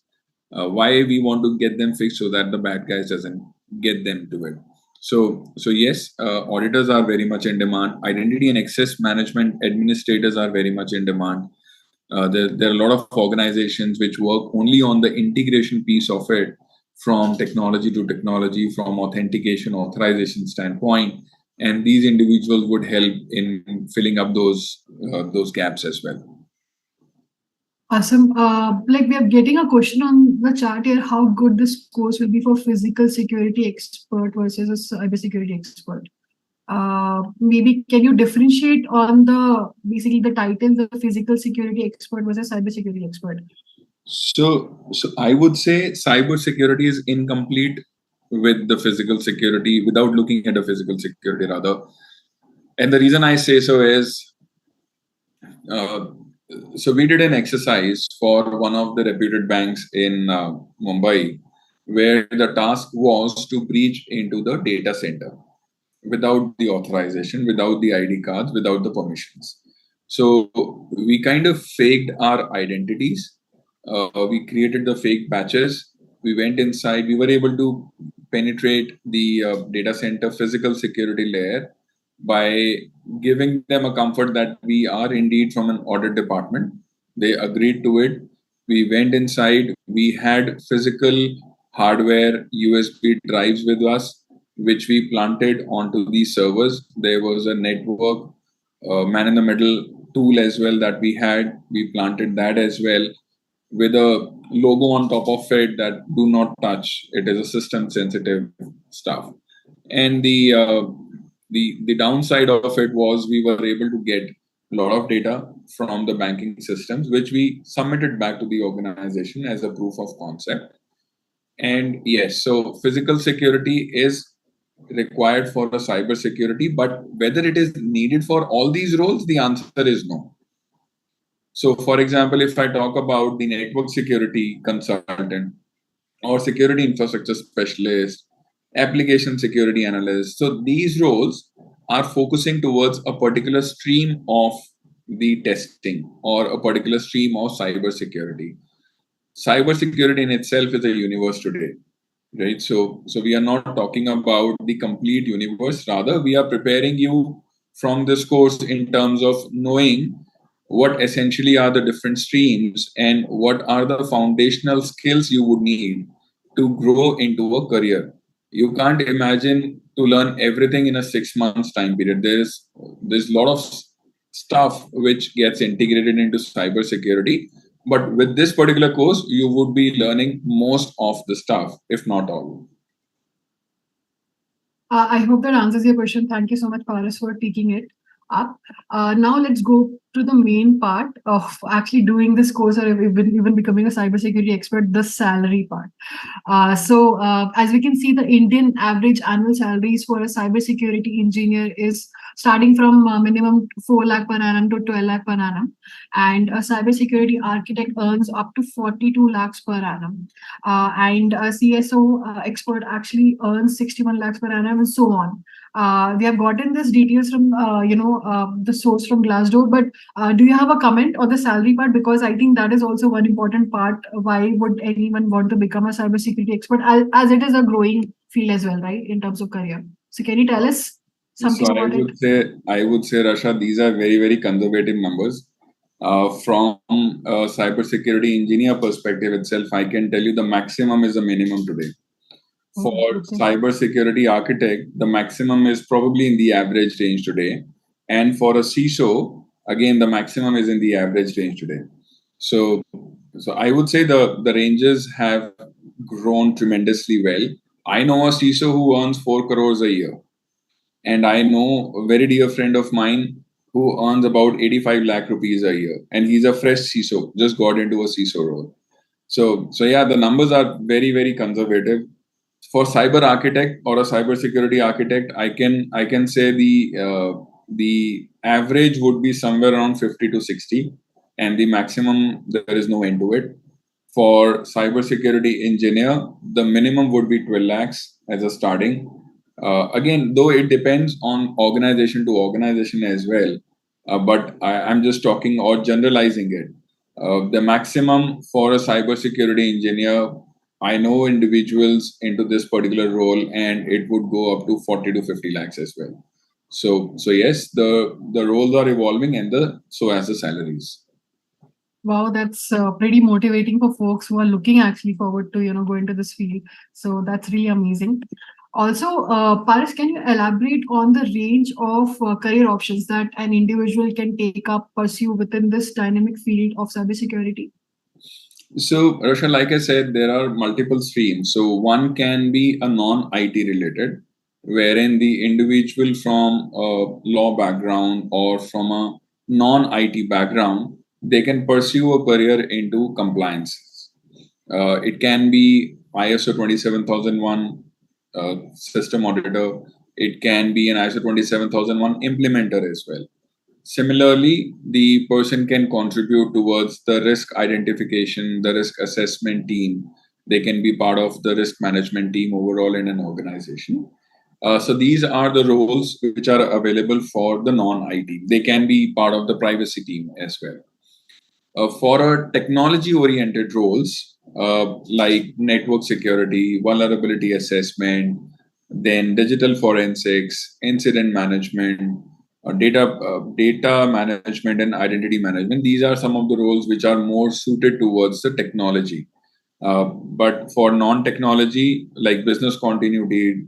Why we want to get them fixed? So that the bad guys doesn't get them to it. So yes, auditors are very much in demand. Identity and access management administrators are very much in demand. There are a lot of organizations which work only on the integration piece of it, from technology to technology, from authentication, authorization standpoint, and these individuals would help in filling up those gaps as well. Awesome. Like we are getting a question on the chart here, how good this course will be for physical security expert versus a cybersecurity expert. Maybe can you differentiate on the basically the title, the physical security expert versus cybersecurity expert? So I would say cybersecurity is incomplete with the physical security, without looking at a physical security rather. And the reason I say so is, so we did an exercise for one of the reputed banks in Mumbai, where the task was to breach into the data center without the authorization, without the ID cards, without the permissions. So we kind of faked our identities. We created the fake batches. We went inside. We were able to penetrate the data center physical security layer by giving them a comfort that we are indeed from an audit department. They agreed to it. We went inside. We had physical hardware USB drives with us, which we planted onto these servers. There was a network man in the middle tool as well that we had. We planted that as well with a logo on top of it that do not touch. It is a system sensitive stuff. And the downside of it was we were able to get a lot of data from the banking systems, which we submitted back to the organization as a proof of concept. And yes, so physical security is required for a cyber security, but whether it is needed for all these roles, the answer is no. So, for example, if I talk about the network security consultant or security infrastructure specialist, application security analyst, so these roles are focusing towards a particular stream of the testing or a particular stream of cyber security. Cybersecurity in itself is a universe today, right? So we are not talking about the complete universe. Rather, we are preparing you from this course in terms of knowing what essentially are the different streams and what are the foundational skills you would need to grow into a career. You can't imagine to learn everything in a 6 months time period. There's a lot of stuff which gets integrated into cybersecurity, but with this particular course, you would be learning most of the stuff, if not all. I hope that answers your question. Thank you so much, Paras, for taking it. up. Now let's go to the main part of actually doing this course or even becoming a cybersecurity expert, the salary part. As we can see, the Indian average annual salaries for a cybersecurity engineer is starting from minimum 4 lakh per annum to 12 lakh per annum. And a cybersecurity architect earns up to 42 lakhs per annum. And a CSO expert actually earns 61 lakhs per annum, and so on. We have gotten these details from the source from Glassdoor, but do you have a comment on the salary part? Because I think that is also one important part. Why would anyone want to become a cybersecurity expert, as it is a growing field as well, right, in terms of career? So can you tell us So something about it? I would say, Rasha, these are very, very conservative numbers. From a cybersecurity engineer perspective itself, I can tell you the maximum is the minimum today. For Oh, okay. cybersecurity architect, the maximum is probably in the average range today. And for a CISO, again, the maximum is in the average range today. So, so I would say the ranges have grown tremendously well. I know a CISO who earns 4 crores a year. And I know a very dear friend of mine who earns about 85 lakh rupees a year. And he's a fresh CISO, just got into a CISO role. So yeah, the numbers are very, very conservative. For cyber architect or a cyber security architect, I can say the average would be somewhere around 50 to 60, and the maximum there is no end to it. For cyber security engineer, the minimum would be 12 lakhs as a starting. Again, though it depends on organization to organization as well, but I'm just talking or generalizing it. The maximum for a cybersecurity engineer, I know individuals into this particular role, and it would go up to 40 to 50 lakhs as well. So yes, the roles are evolving, and the so as the salaries. Wow, that's pretty motivating for folks who are looking actually forward to go into this field. So that's really amazing. Also, Paris, can you elaborate on the range of career options that an individual can take up, pursue within this dynamic field of cybersecurity? So, Roshan, like I said, there are multiple streams. So, one can be a non-IT related, wherein the individual from a law background or from a non-IT background, they can pursue a career into compliance. It can be ISO 27001 system auditor. It can be an ISO 27001 implementer as well. Similarly, the person can contribute towards the risk identification, the risk assessment team. They can be part of the risk management team overall in an organization. So these are the roles which are available for the non-IT. They can be part of the privacy team as well. For a technology-oriented roles like network security, vulnerability assessment, then digital forensics, incident management, data management, and identity management. These are some of the roles which are more suited towards the technology. But for non-technology, like business continuity,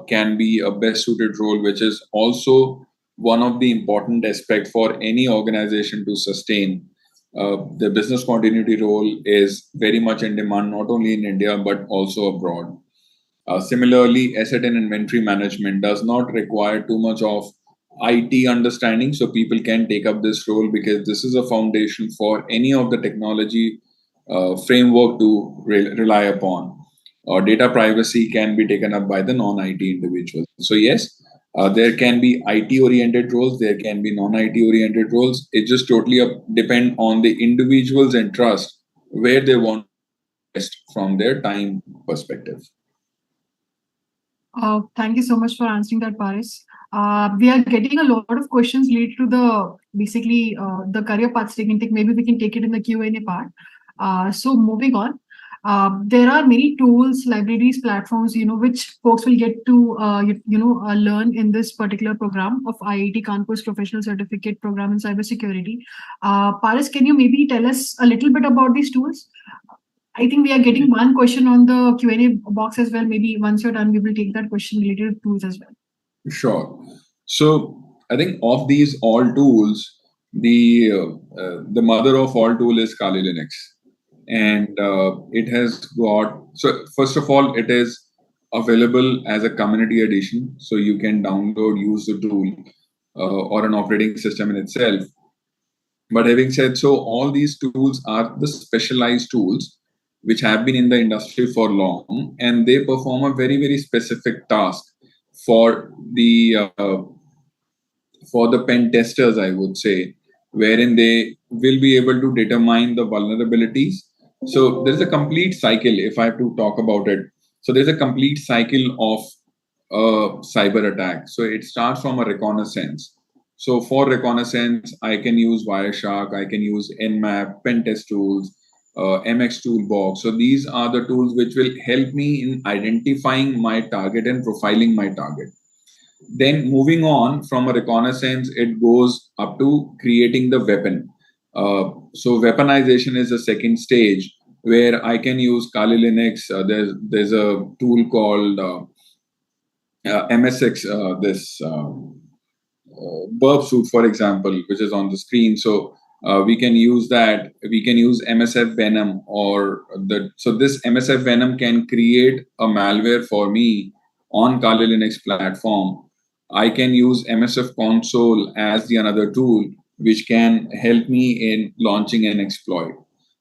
can be a best suited role, which is also one of the important aspects for any organization to sustain. The business continuity role is very much in demand, not only in India but also abroad. Similarly, asset and inventory management does not require too much of IT understanding, so people can take up this role because this is a foundation for any of the technology framework to rely upon. Or data privacy can be taken up by the non-IT individuals. So yes, there can be IT oriented roles, there can be non-IT oriented roles. It just totally depend on the individual's interest where they want to invest from their time perspective. Thank you so much for answering that, Paris. We are getting a lot of questions related to the career paths taken. Maybe we can take it in the Q&A part. So moving on, there are many tools, libraries, platforms, which folks will get to, learn in this particular program of IIT Kanpur's Professional Certificate Program in Cybersecurity. Paris, can you maybe tell us a little bit about these tools? I think we are getting one question on the Q&A box as well. Maybe once you're done, we will take that question related to tools as well. Sure. So I think of these all tools, the mother of all tool is Kali Linux, and it has got, so first of all, it is available as a community edition, so you can download, use the tool. or an operating system in itself. But having said so, all these tools are the specialized tools which have been in the industry for long, and they perform a very, very specific task for the pen testers, I would say, wherein they will be able to determine the vulnerabilities. So there's a complete cycle, if I have to talk about it. So there's a complete cycle of a cyber attack. So it starts from a reconnaissance. So for reconnaissance, I can use Wireshark, I can use Nmap, pen test tools, MX Toolbox. So these are the tools which will help me in identifying my target and profiling my target. Then moving on from a reconnaissance, it goes up to creating the weapon. So weaponization is the second stage where I can use Kali Linux. There's a tool called MSX. This burp suit, for example, which is on the screen. So we can use that. We can use MSF Venom, or so this MSF Venom can create a malware for me on Kali Linux platform. I can use MSF Console as the another tool which can help me in launching an exploit.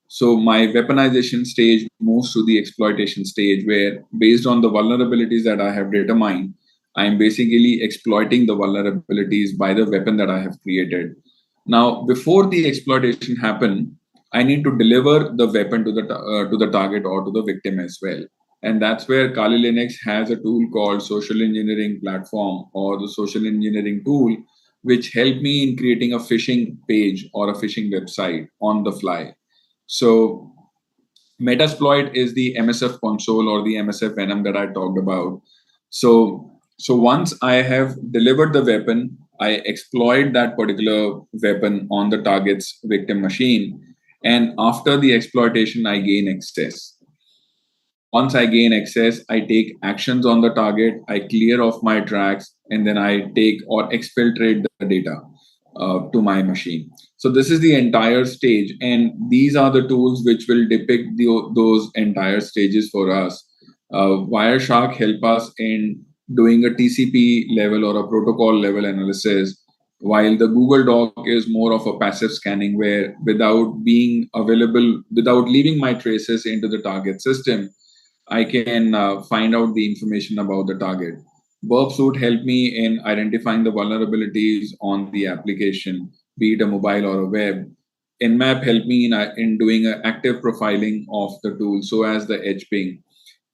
So my weaponization stage moves to the exploitation stage, where based on the vulnerabilities that I have determined, I am basically exploiting the vulnerabilities by the weapon that I have created. Now, before the exploitation happen, I need to deliver the weapon to the target or to the victim as well. And that's where Kali Linux has a tool called social engineering platform, or the social engineering tool, which help me in creating a phishing page or a phishing website on the fly. So Metasploit is the MSF console or the MSF Venom that I talked about. So once I have delivered the weapon, I exploit that particular weapon on the target's victim machine. And after the exploitation, I gain access. Once I gain access, I take actions on the target, I clear off my tracks, and then I take or exfiltrate the data to my machine. So this is the entire stage, and these are the tools which will depict those entire stages for us. Wireshark help us in doing a TCP level or a protocol level analysis, while the Google Doc is more of a passive scanning, where without being available, without leaving my traces into the target system, I can find out the information about the target. Burp Suite helped me in identifying the vulnerabilities on the application, be it a mobile or a web. Nmap helped me in doing an active profiling of the tool, so as the HPing.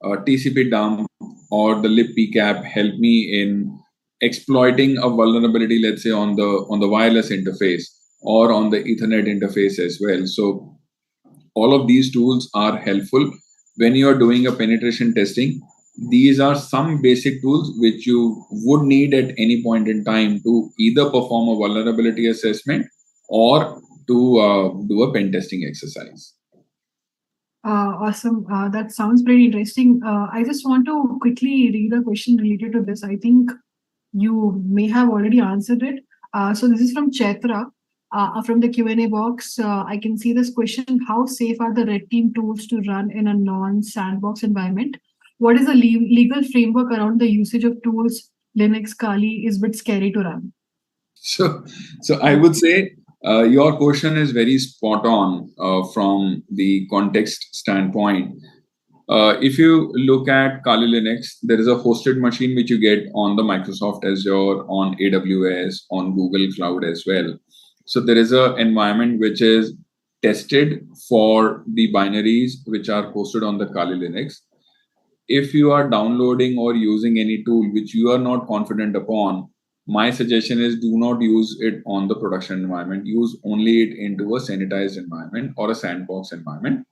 TCP dump or the lib pcap helped me in exploiting a vulnerability, let's say on the wireless interface or on the Ethernet interface as well. So all of these tools are helpful when you are doing a penetration testing. These are some basic tools which you would need at any point in time to either perform a vulnerability assessment or to do a pen testing exercise. Awesome. That sounds pretty interesting. I just want to quickly read a question related to this. I think you may have already answered it. So this is from Chaitra. From the Q&A box, I can see this question: how safe are the red team tools to run in a non-sandbox environment? What is the legal framework around the usage of tools? Linux, Kali is a bit scary to run. So I would say your question is very spot on from the context standpoint. If you look at Kali Linux, there is a hosted machine which you get on the Microsoft Azure, on AWS, on Google Cloud as well. So there is an environment which is tested for the binaries which are hosted on the Kali Linux. If you are downloading or using any tool which you are not confident upon, my suggestion is do not use it on the production environment. Use only it into a sanitized environment or a sandbox environment.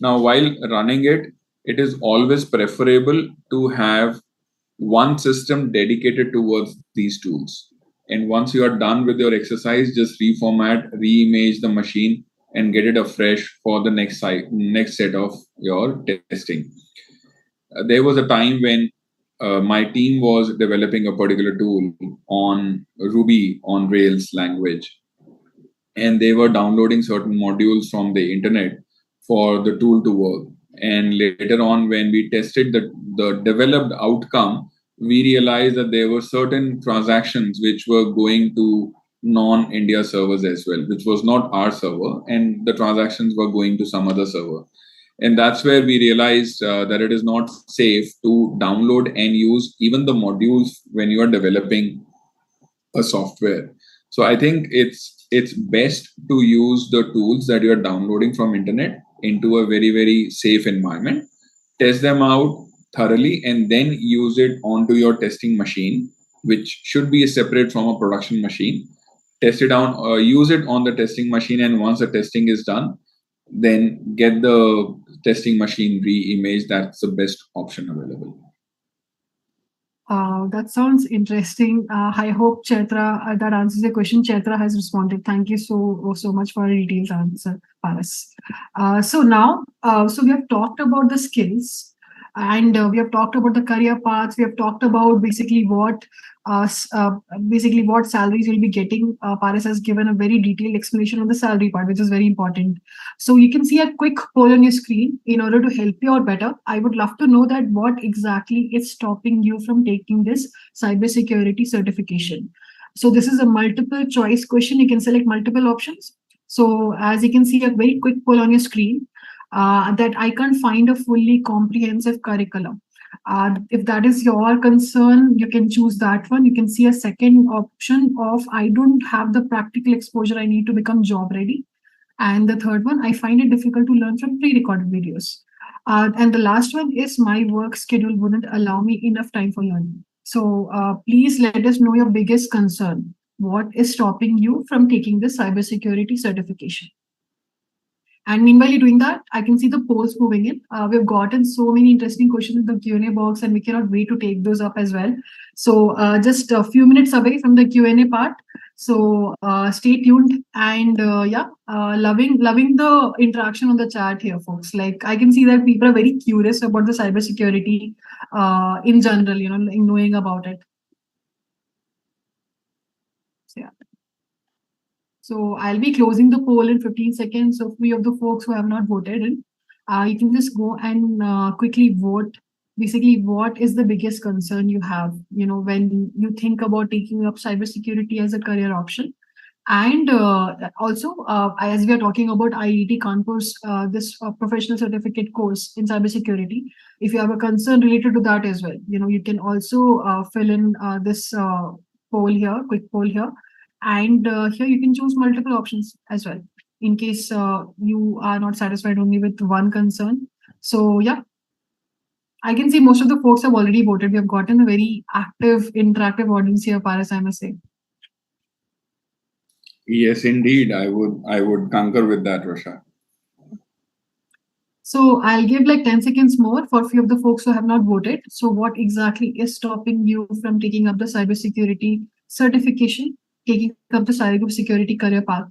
Now, while running it, it is always preferable to have one system dedicated towards these tools. And once you are done with your exercise, just reformat, reimage the machine, and get it afresh for the next set of your testing. There was a time when my team was developing a particular tool on Ruby on Rails language, and they were downloading certain modules from the internet for the tool to work. And later on, when we tested the developed outcome, we realized that there were certain transactions which were going to non-India servers as well, which was not our server, and the transactions were going to some other server. And that's where we realized that it is not safe to download and use even the modules when you are developing a software. So I think it's best to use the tools that you are downloading from internet into a very safe environment, test them out thoroughly, and then use it onto your testing machine, which should be separate from a production machine. Test it on, use it on the testing machine, and once the testing is done, then get the testing machine re-image. That's the best option available. That sounds interesting. I hope Chaitra, that answers your question. Chaitra has responded. Thank you so much for a detailed answer, Paras. So now, so we have talked about the skills, and we have talked about the career paths. We have talked about basically what salaries you'll be getting. Paras has given a very detailed explanation on the salary part, which is very important. So you can see a quick poll on your screen. In order to help you out better, I would love to know that what exactly is stopping you from taking this cybersecurity certification. So this is a multiple choice question. You can select multiple options. So as you can see, a very quick poll on your screen, that I can't find a fully comprehensive curriculum. If that is your concern, you can choose that one. You can see a second option of I don't have the practical exposure I need to become job ready. And the third one, I find it difficult to learn from pre-recorded videos. And the last one is my work schedule wouldn't allow me enough time for learning. So please let us know your biggest concern. What is stopping you from taking the cybersecurity certification? And meanwhile, you're doing that, I can see the polls moving in. We've gotten so many interesting questions in the Q&A box, and we cannot wait to take those up as well. So just a few minutes away from the Q&A part. So stay tuned, and loving the interaction on the chat here, folks. Like I can see that people are very curious about the cybersecurity in general, knowing about it. So, yeah. So I'll be closing the poll in 15 seconds. So few of the folks who have not voted in, you can just go and quickly vote. Basically, what is the biggest concern you have, when you think about taking up cybersecurity as a career option? And also, as we are talking about IIT Kanpur's this professional certificate course in cybersecurity, if you have a concern related to that as well, you can also fill in this poll here, quick poll here. And here you can choose multiple options as well, in case you are not satisfied only with one concern. So yeah, I can see most of the folks have already voted. We have gotten a very active, interactive audience here, Paras, I must say. Yes, indeed. I would concur with that, Rasha. So I'll give like 10 seconds more for a few of the folks who have not voted. So what exactly is stopping you from taking up the cybersecurity certification, taking up the cybersecurity career path?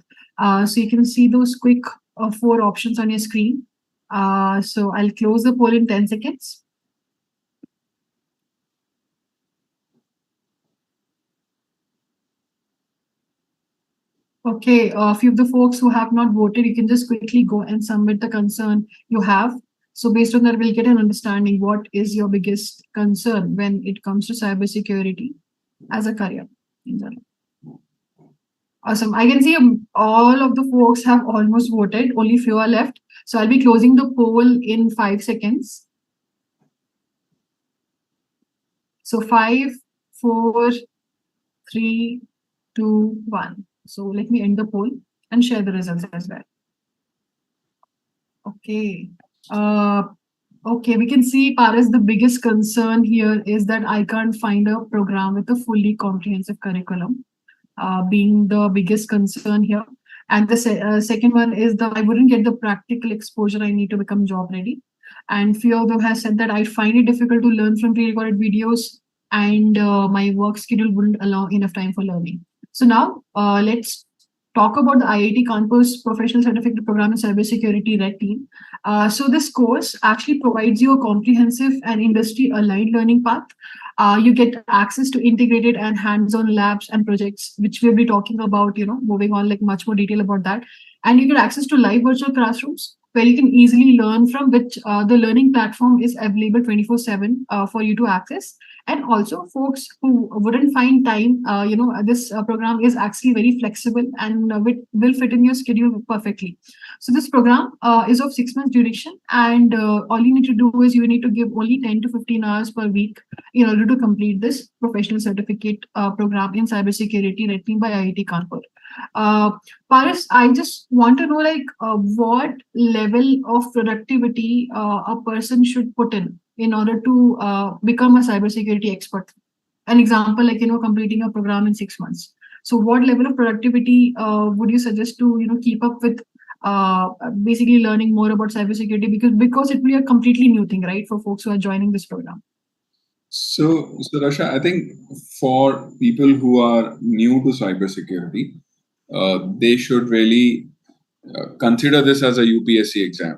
So you can see those quick 4 options on your screen. So I'll close the poll in 10 seconds. Okay, a few of the folks who have not voted, you can just quickly go and submit the concern you have. So based on that, we'll get an understanding what is your biggest concern when it comes to cybersecurity as a career in general. Awesome. I can see all of the folks have almost voted. Only few are left. So I'll be closing the poll in 5 seconds. So 5, 4, 3, 2, 1. So let me end the poll and share the results as well. Okay. Okay, we can see, Paras, the biggest concern here is that I can't find a program with a fully comprehensive curriculum, being the biggest concern here. And the second one is that I wouldn't get the practical exposure I need to become job ready. And few of them have said that I find it difficult to learn from pre-recorded videos, and my work schedule wouldn't allow enough time for learning. So now let's talk about the IIT Kanpur's Professional Certificate Program in Cybersecurity Red Team. So this course actually provides you a comprehensive and industry-aligned learning path. You get access to integrated and hands-on labs and projects, which we'll be talking about, moving on like much more detail about that. And you get access to live virtual classrooms where you can easily learn from, which the learning platform is available 24/7 for you to access. And also folks who wouldn't find time, this program is actually very flexible and will fit in your schedule perfectly. So this program is of 6 months duration, and all you need to do is you need to give only 10 to 15 hours per week in order to complete this professional certificate program in cybersecurity written by IIT Kanpur. uh, Paris, I just want to know, like, what level of productivity a person should put in order to become a cybersecurity expert. An example, like, completing a program in 6 months. So, what level of productivity would you suggest to, keep up with? Basically learning more about cybersecurity, because it will be a completely new thing, right, for folks who are joining this program. So Rasha, I think for people who are new to cybersecurity, they should really consider this as a UPSC exam,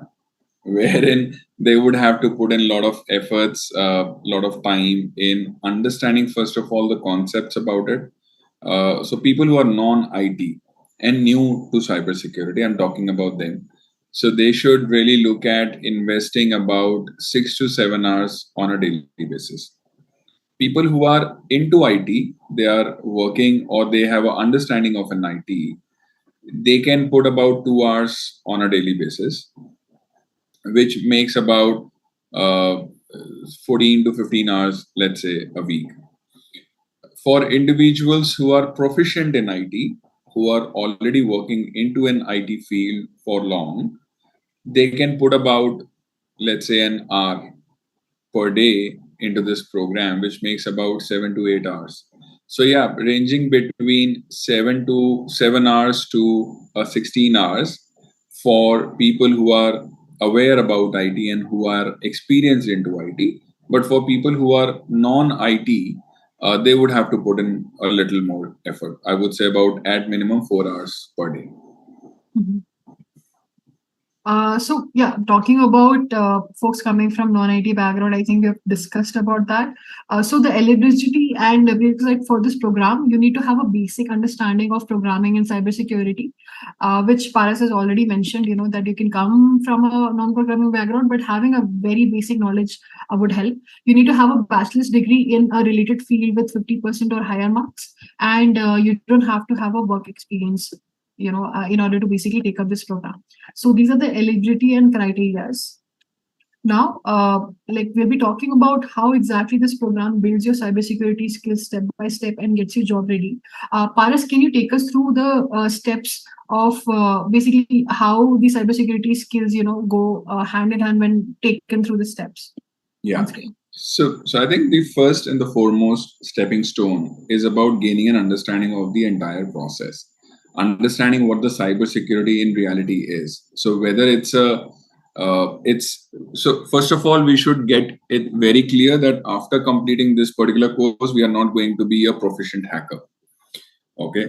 wherein they would have to put in a lot of efforts, a lot of time in understanding, first of all, the concepts about it. So people who are non-IT and new to cybersecurity, I'm talking about them. So they should really look at investing about 6 to 7 hours on a daily basis. People who are into IT, they are working or they have an understanding of an IT, they can put about 2 hours on a daily basis, which makes about uh, 14 to 15 hours, let's say, a week. For individuals who are proficient in IT, who are already working into an IT field for long, they can put about, let's say, an hour per day into this program, which makes about 7 to 8 hours. So yeah, ranging between 7 hours to 16 hours for people who are aware about IT and who are experienced into IT. But for people who are non-IT, they would have to put in a little more effort. I would say about at minimum 4 hours per day. Mhm. So yeah, talking about folks coming from non-IT background, I think we have discussed about that. So the eligibility and because, like, for this program, you need to have a basic understanding of programming and cybersecurity, which Paras has already mentioned. That you can come from a non-programming background, but having a very basic knowledge would help. You need to have a bachelor's degree in a related field with 50% or higher marks, and you don't have to have a work experience. In order to basically take up this program. So these are the eligibility and criterias. Now, like, we'll be talking about how exactly this program builds your cybersecurity skills step by step and gets you job ready. Paras, can you take us through the steps of basically how the cybersecurity skills, go hand in hand when taken through the steps on Yeah. screen? So I think the first and the foremost stepping stone is about gaining an understanding of the entire process, understanding what the cybersecurity in reality is. So whether it's so first of all, we should get it very clear that after completing this particular course, we are not going to be a proficient hacker. Okay,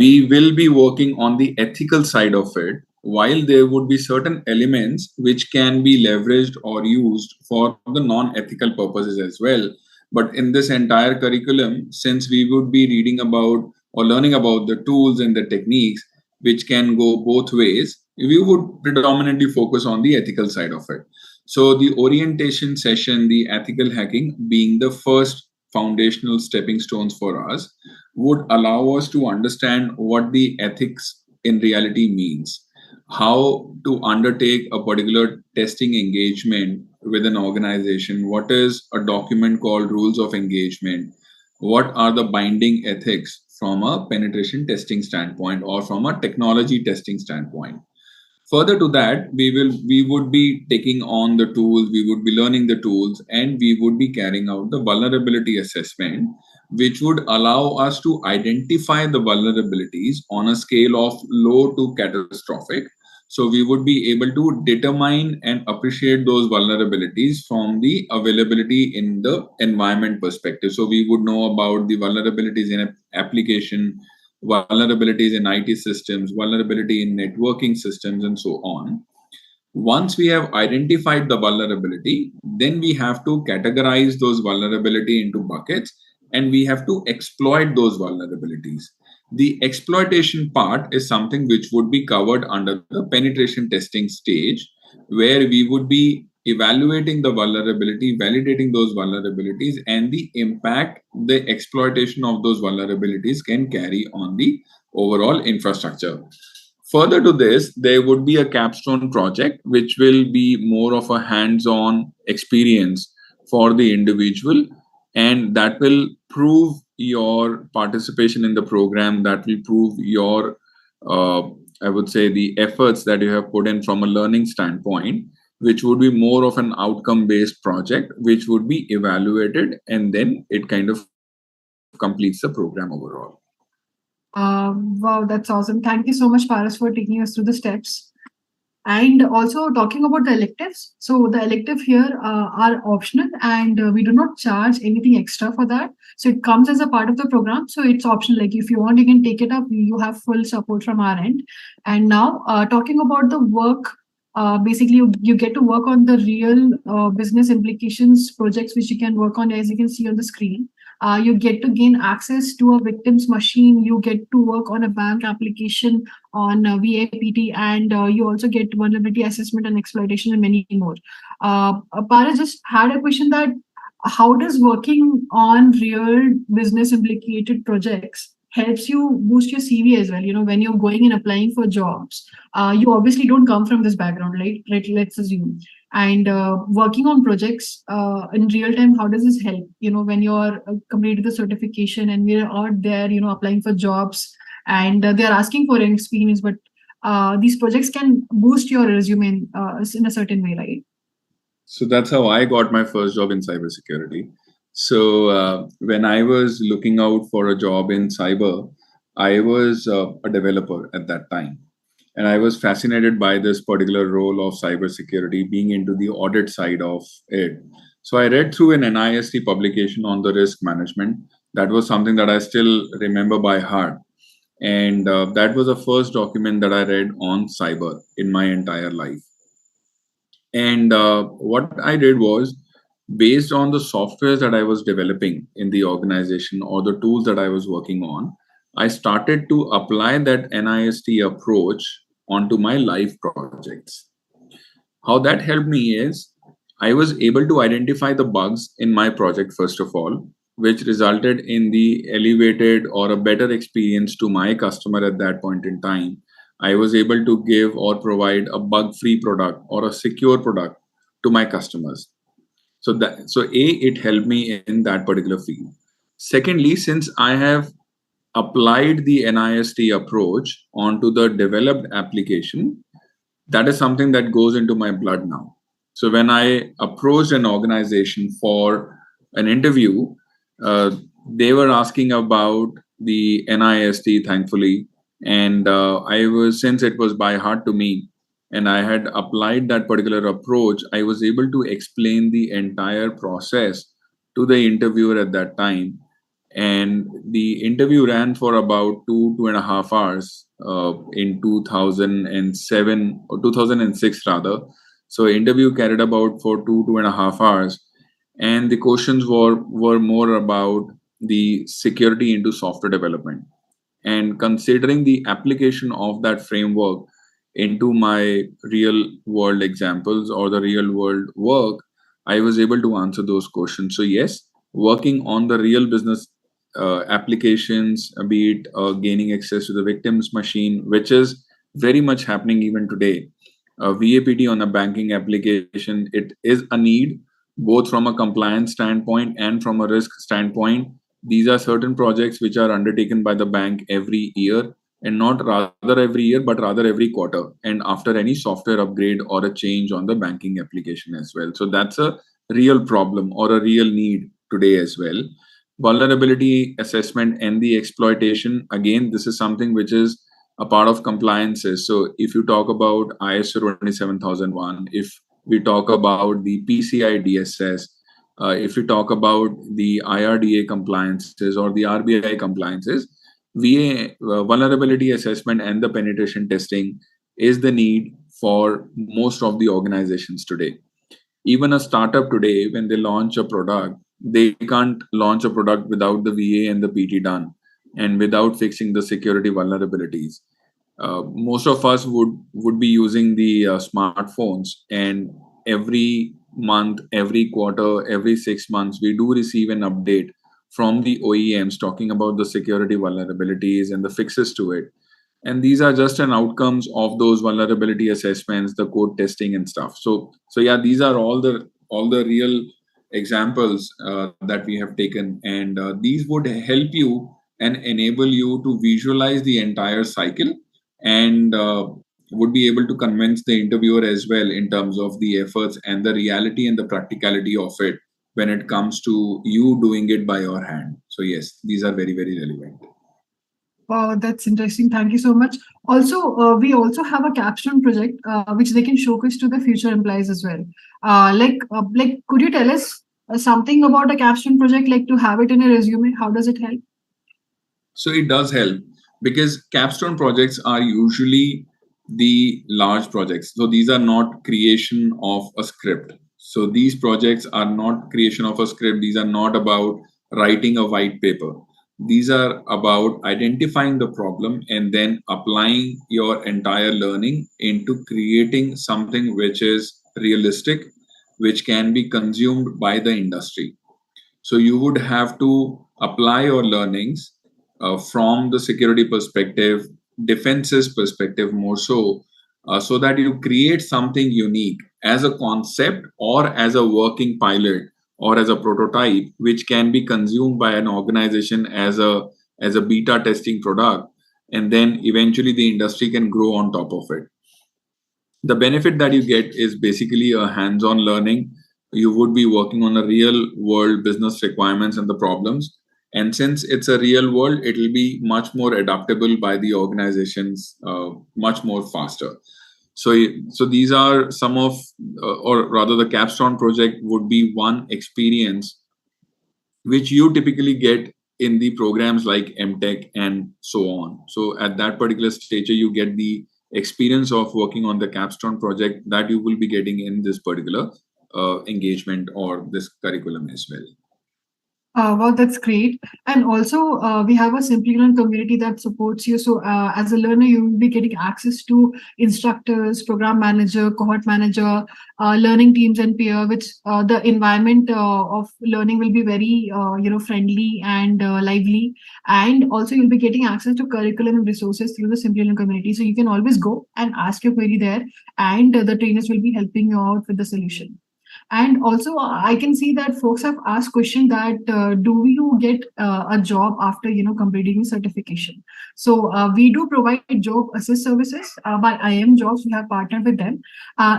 we will be working on the ethical side of it, while there would be certain elements which can be leveraged or used for the non-ethical purposes as well. But in this entire curriculum, since we would be reading about or learning about the tools and the techniques which can go both ways, we would predominantly focus on the ethical side of it. So the orientation session, the ethical hacking being the first foundational stepping stones for us, would allow us to understand what the ethics in reality means, how to undertake a particular testing engagement with an organization, what is a document called rules of engagement, what are the binding ethics from a penetration testing standpoint or from a technology testing standpoint. Further to that, we would be taking on the tools, we would be learning the tools, and we would be carrying out the vulnerability assessment, which would allow us to identify the vulnerabilities on a scale of low to catastrophic. So we would be able to determine and appreciate those vulnerabilities from the availability in the environment perspective. So we would know about the vulnerabilities in an application, vulnerabilities in IT systems, vulnerability in networking systems, and so on. Once we have identified the vulnerability, then we have to categorize those vulnerability into buckets and we have to exploit those vulnerabilities. The exploitation part is something which would be covered under the penetration testing stage, where we would be evaluating the vulnerability, validating those vulnerabilities, and the impact the exploitation of those vulnerabilities can carry on the overall infrastructure. Further to this, there would be a capstone project, which will be more of a hands on experience for the individual, and that will prove your participation in the program, that will prove your, uh, I would say, the efforts that you have put in from a learning standpoint, which would be more of an outcome based project, which would be evaluated, and then it kind of completes the program overall. Wow, that's awesome. Thank you so much, Paras, for taking us through the steps. And also talking about the electives. So the elective here are optional, and we do not charge anything extra for that. So it comes as a part of the program. So it's optional. Like if you want, you can take it up. You have full support from our end. And now talking about the work, basically you get to work on the real business implications projects, which you can work on as you can see on the screen. You get to gain access to a victim's machine. You get to work on a bank application on VAPT, and you also get vulnerability assessment and exploitation and many more. Para just had a question that how does working on real business implicated projects helps you boost your CV as well? You know, when you're going and applying for jobs, you obviously don't come from this background, right? Let's assume. And working on projects in real time, how does this help? You know, when you're completed the certification and we're out there, you know, applying for jobs, and they're asking for an experience, but these projects can boost your resume in a certain way, right? So that's how I got my first job in cybersecurity. So when I was looking out for a job in cyber, I was a developer at that time. And I was fascinated by this particular role of cybersecurity, being into the audit side of it. So I read through an NIST publication on the risk management. That was something that I still remember by heart. And that was the first document that I read on cyber in my entire life. And what I did was, based on the softwares that I was developing in the organization or the tools that I was working on, I started to apply that NIST approach onto my life projects. How that helped me is I was able to identify the bugs in my project, first of all, which resulted in the elevated or a better experience to my customer at that point in time. I was able to give or provide a bug free product or a secure product to my customers. So it helped me in that particular field. Secondly, since I have applied the NIST approach onto the developed application, that is something that goes into my blood now. So when I approached an organization for an interview, they were asking about the NIST, thankfully, and I was, since it was by heart to me, and I had applied that particular approach, I was able to explain the entire process to the interviewer at that time. And the interview ran for about 2.5 hours in 2007 or 2006 rather. So interview carried about for 2.5 hours, and the questions were more about the security into software development. And considering the application of that framework into my real world examples or the real world work, I was able to answer those questions. So yes, working on the real business applications, be it gaining access to the victim's machine, which is very much happening even today. VAPT on a banking application, it is a need both from a compliance standpoint and from a risk standpoint. These are certain projects which are undertaken by the bank every year, and not rather every year, but rather every quarter, and after any software upgrade or a change on the banking application as well. So that's a real problem or a real need today as well. Vulnerability assessment and the exploitation, again, this is something which is a part of compliances. So if you talk about ISO 27001, if we talk about the PCI DSS, if we talk about the IRDA compliances or the RBI compliances, VA vulnerability assessment and the penetration testing is the need for most of the organizations today. Even a startup today, when they launch a product, they can't launch a product without the VA and the PT done and without fixing the security vulnerabilities. Most of us would be using the smartphones, and every month, every quarter, every 6 months, we do receive an update from the OEMs talking about the security vulnerabilities and the fixes to it. And these are just an outcomes of those vulnerability assessments, the code testing and stuff. So yeah, these are all the real examples that we have taken, and these would help you and enable you to visualize the entire cycle, and would be able to convince the interviewer as well in terms of the efforts and the reality and the practicality of it when it comes to you doing it by your hand. So yes, these are very, very relevant. Wow, that's interesting. Thank you so much. Also, we also have a capstone project which they can showcase to the future employees as well. Could you tell us something about a capstone project, like to have it in a resume? How does it help? So it does help because capstone projects are usually the large projects. So these are not creation of a script. So these projects are not creation of a script. These are not about writing a white paper. These are about identifying the problem and then applying your entire learning into creating something which is realistic, which can be consumed by the industry. So you would have to apply your learnings from the security perspective, defenses perspective more so, so that you create something unique as a concept or as a working pilot or as a prototype, which can be consumed by an organization as a beta testing product, and then eventually the industry can grow on top of it. The benefit that you get is basically a hands-on learning. You would be working on a real world business requirements and the problems, and since it's a real world, it will be much more adaptable by the organizations, much more faster. So these are some of, or rather the capstone project would be one experience which you typically get in the programs like MTech and so on. So at that particular stage, you get the experience of working on the capstone project that you will be getting in this particular engagement or this curriculum as well. Wow, that's great. And also, we have a Simplilearn community that supports you. So, as a learner, you will be getting access to instructors, program manager, cohort manager, learning teams, and peer. Which the environment of learning will be very, friendly and lively. And also, you'll be getting access to curriculum and resources through the Simplilearn community. So you can always go and ask your query there, and the trainers will be helping you out with the solution. And also, I can see that folks have asked question that do you get a job after completing certification? So we do provide job assist services by IM Jobs. We have partnered with them.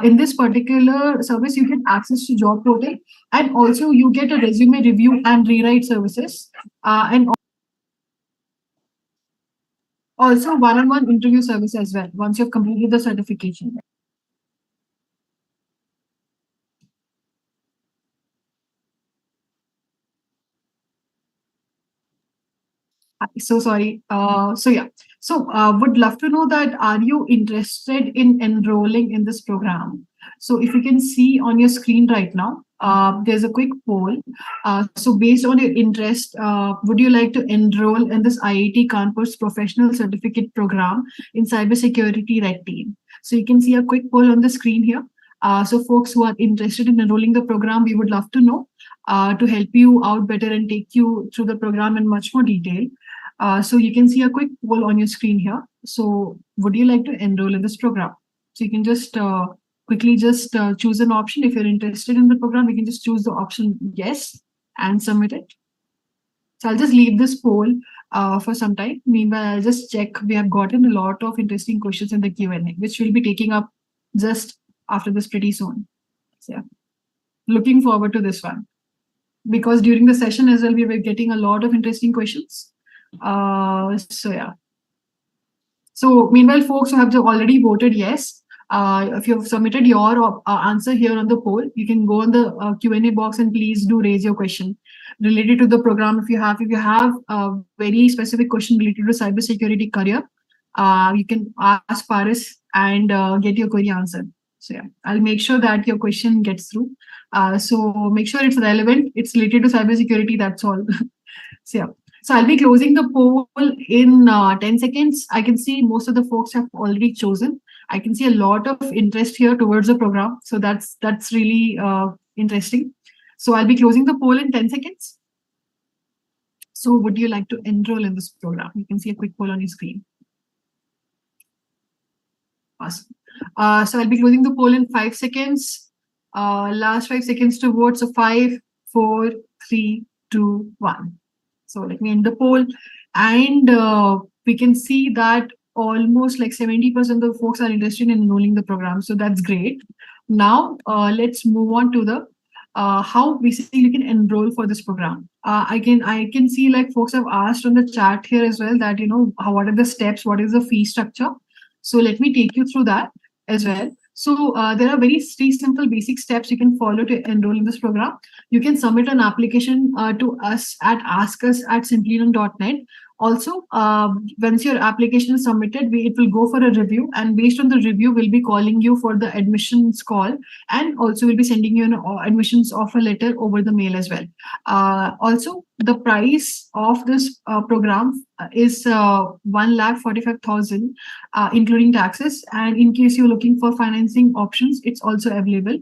In this particular service, you get access to job portal, and also you get a resume review and rewrite services, and also one-on-one interview service as well once you've completed the certification. So sorry. So yeah. So would love to know that are you interested in enrolling in this program? So if you can see on your screen right now, there's a quick poll. So based on your interest, would you like to enroll in this IIT Kanpur's professional certificate program in cybersecurity red team? So you can see a quick poll on the screen here. So folks who are interested in enrolling the program, we would love to know to help you out better and take you through the program in much more detail. So you can see a quick poll on your screen here. So would you like to enroll in this program? So you can just quickly just choose an option. If you're interested in the program, you can just choose the option yes and submit it. So I'll just leave this poll for some time. Meanwhile, I'll just check. We have gotten a lot of interesting questions in the Q&A, which we'll be taking up just after this pretty soon. So yeah, looking forward to this one. Because during the session as well, we were getting a lot of interesting questions. So yeah. So meanwhile, folks who have already voted yes, if you have submitted your answer here on the poll, you can go on the Q&A box and please do raise your question related to the program. If you have a very specific question related to cybersecurity career, you can ask Paris and get your query answered. So yeah, I'll make sure that your question gets through. So make sure it's relevant. It's related to cybersecurity. That's all. So yeah. So I'll be closing the poll in 10 seconds. I can see most of the folks have already chosen. I can see a lot of interest here towards the program. So that's really interesting. So I'll be closing the poll in 10 seconds. So would you like to enroll in this program? You can see a quick poll on your screen. Awesome. So I'll be closing the poll in 5 seconds. Last 5 seconds to vote. So 5, 4, 3, 2, 1. So let me end the poll. And we can see that almost like 70% of folks are interested in enrolling the program. So that's great. Now let's move on to the how basically you can enroll for this program. I can see like folks have asked on the chat here as well that what are the steps, what is the fee structure. So let me take you through that as well. So there are three simple basic steps you can follow to enroll in this program. You can submit an application to us at askus@simplelearn.net. Also, once your application is submitted, it will go for a review, and based on the review, we'll be calling you for the admissions call, and also we'll be sending you an admissions offer letter over the mail as well. Also, the price of this program is 1,45,000, including taxes. And in case you're looking for financing options, it's also available.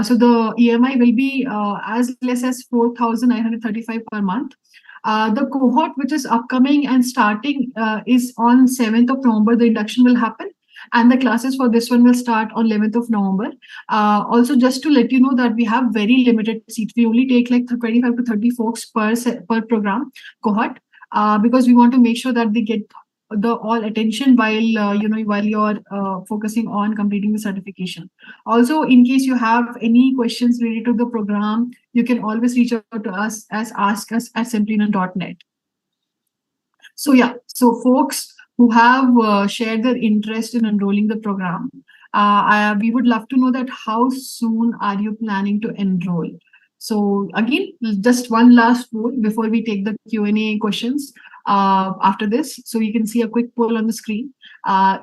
So the EMI will be as less as 4,935 per month. The cohort which is upcoming and starting is on 7th of November. The induction will happen, and the classes for this one will start on 11th of November. Also, just to let you know that we have very limited seats. We only take like 25 to 30 folks per program cohort, because we want to make sure that they get the all attention while you're focusing on completing the certification. Also, in case you have any questions related to the program, you can always reach out to us as askus@simplelearn.net. So yeah, so folks who have shared their interest in enrolling the program, we would love to know that how soon are you planning to enroll? So again, just one last poll before we take the Q&A questions after this. So you can see a quick poll on the screen.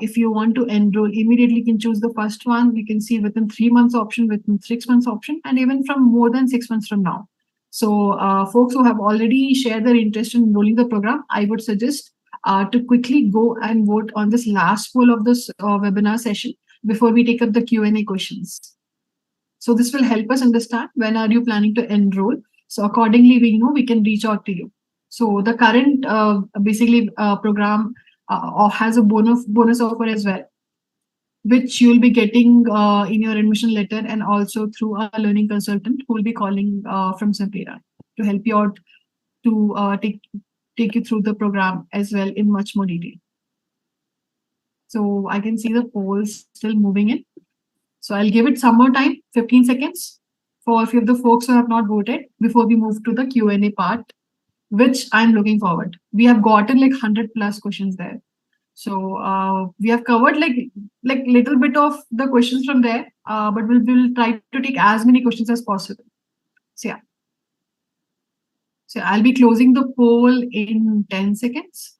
If you want to enroll immediately, you can choose the first one. You can see within 3 months option, within 6 months option, and even from more than 6 months from now. So folks who have already shared their interest in enrolling the program, I would suggest to quickly go and vote on this last poll of this webinar session before we take up the Q&A questions. So this will help us understand when are you planning to enroll. So accordingly, we can reach out to you. So the current program has a bonus offer as well, which you'll be getting in your admission letter, and also through a learning consultant who will be calling from Simplilearn to help you out to take you through the program as well in much more detail. So I can see the polls still moving in. So I'll give it some more time, 15 seconds, for a few of the folks who have not voted before we move to the Q&A part, which I'm looking forward. We have gotten like 100 plus questions there. So we have covered like little bit of the questions from there, but we'll try to take as many questions as possible. So yeah. So I'll be closing the poll in 10 seconds.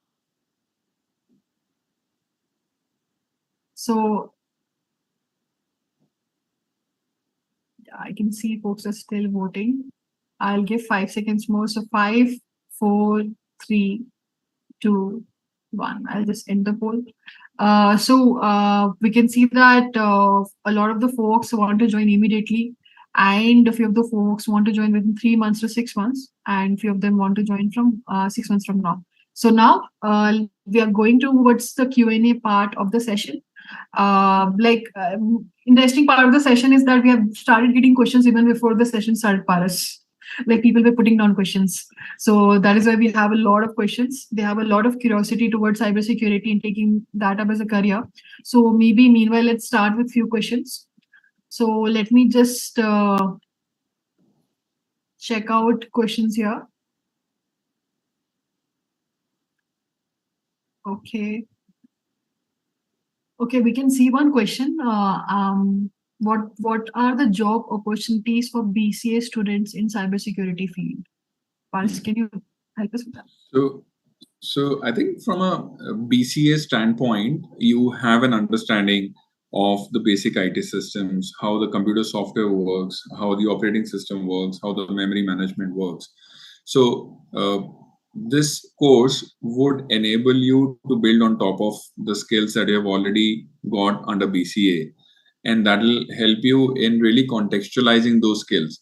So I can see folks are still voting. I'll give 5 seconds more. So 5, 4, 3, 2, 1. I'll just end the poll. So we can see that a lot of the folks want to join immediately, and a few of the folks want to join within 3 months to 6 months, and few of them want to join from 6 months from now. So now we are going towards the Q&A part of the session. Interesting part of the session is that we have started getting questions even before the session started, Paras. Like people were putting down questions. So that is why we have a lot of questions. They have a lot of curiosity towards cybersecurity and taking that up as a career. So maybe meanwhile, let's start with few questions. So let me just check out questions here. Okay. Okay, we can see one question. What are the job opportunities for BCA students in cybersecurity field? Paras, can you help us with that? So I think from a BCA standpoint, you have an understanding of the basic IT systems, how the computer software works, how the operating system works, how the memory management works. So this course would enable you to build on top of the skills that you have already got under BCA, and that will help you in really contextualizing those skills.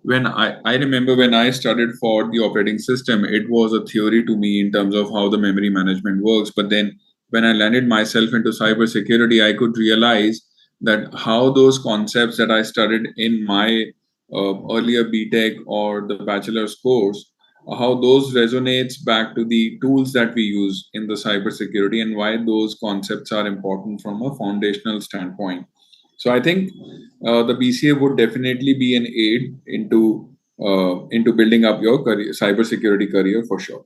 I remember when I studied for the operating system, it was a theory to me in terms of how the memory management works. But then when I landed myself into cybersecurity, I could realize that how those concepts that I studied in my earlier BTech or the bachelor's course, how those resonates back to the tools that we use in the cybersecurity, and why those concepts are important from a foundational standpoint. So I think the BCA would definitely be an aid into building up your career, cybersecurity career for sure.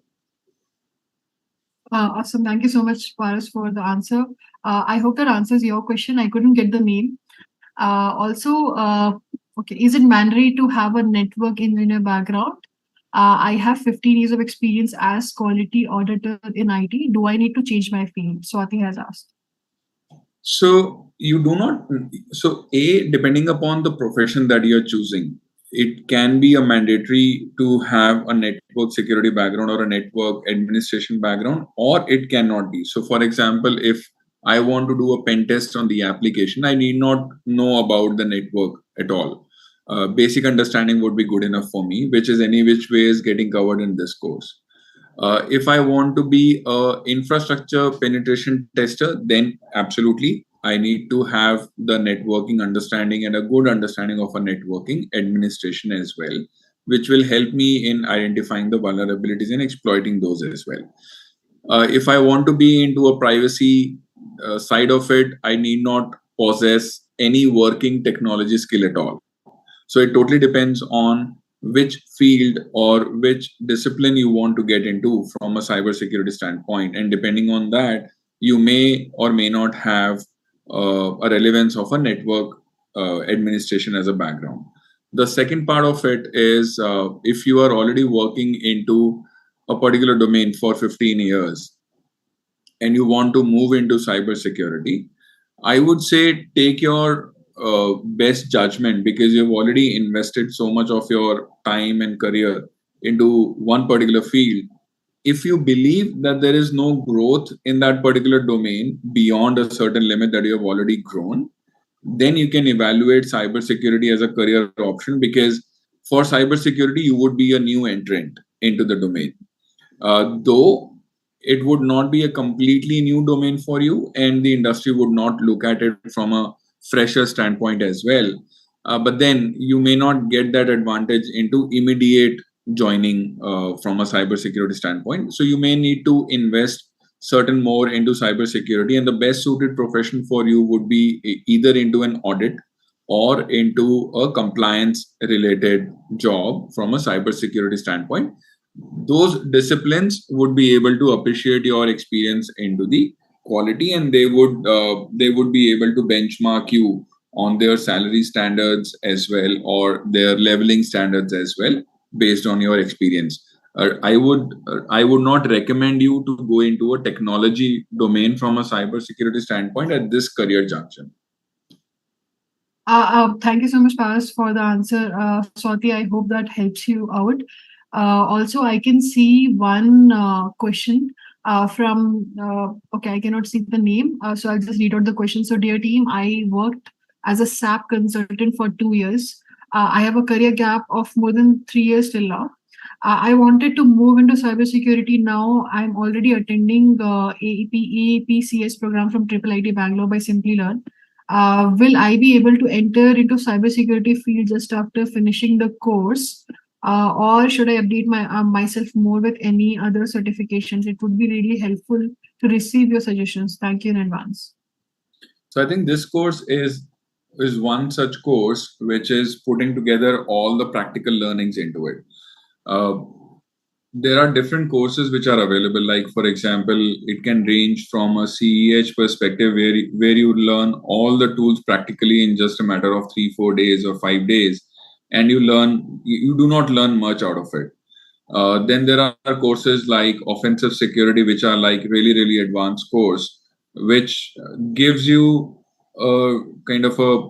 Awesome. Thank you so much, Paras, for the answer. I hope that answers your question. I couldn't get the name. Okay, is it mandatory to have a network engineer background? I have 15 years of experience as quality auditor in IT. Do I need to change my field? Swati has asked. So you do not. So depending upon the profession that you're choosing, it can be a mandatory to have a network security background or a network administration background, or it cannot be. So, for example, if I want to do a pen test on the application, I need not know about the network at all. Basic understanding would be good enough for me, which is any which way is getting covered in this course. If I want to be a infrastructure penetration tester, then absolutely I need to have the networking understanding and a good understanding of a networking administration as well, which will help me in identifying the vulnerabilities and exploiting those as well. If I want to be into a privacy side of it, I need not possess any working technology skill at all. So it totally depends on which field or which discipline you want to get into from a cybersecurity standpoint. And depending on that, you may or may not have a relevance of a network administration as a background. The second part of it is if you are already working into a particular domain for 15 years and you want to move into cybersecurity, I would say take your best judgment, because you've already invested so much of your time and career into one particular field. If you believe that there is no growth in that particular domain beyond a certain limit that you have already grown, then you can evaluate cybersecurity as a career option, because for cybersecurity, you would be a new entrant into the domain. Though it would not be a completely new domain for you, and the industry would not look at it from a fresher standpoint as well. But then you may not get that advantage into immediate joining from a cybersecurity standpoint. So you may need to invest certain more into cybersecurity, and the best suited profession for you would be either into an audit or into a compliance related job from a cybersecurity standpoint. Those disciplines would be able to appreciate your experience into the quality, and they would be able to benchmark you on their salary standards as well, or their leveling standards as well, based on your experience. I would not recommend you to go into a technology domain from a cybersecurity standpoint at this career junction. Thank you so much, Paras, for the answer. Swati, I hope that helps you out. Also, I can see one question okay, I cannot see the name, so I'll just read out the question. So, dear team, I worked as a SAP consultant for 2 years. I have a career gap of more than 3 years till now. I wanted to move into cybersecurity now. I'm already attending AEPCS program from IIT Bangalore by Simplilearn. Will I be able to enter into cybersecurity field just after finishing the course, or should I update myself more with any other certifications? It would be really helpful to receive your suggestions. Thank you in advance. So I think this course is one such course which is putting together all the practical learnings into it. Uh, there are different courses which are available. Like, for example, it can range from a CEH perspective, where you learn all the tools practically in just a matter of 3-4 days or 5 days, and you do not learn much out of it. Then there are courses like offensive security, which are like really advanced course, which gives you a kind of a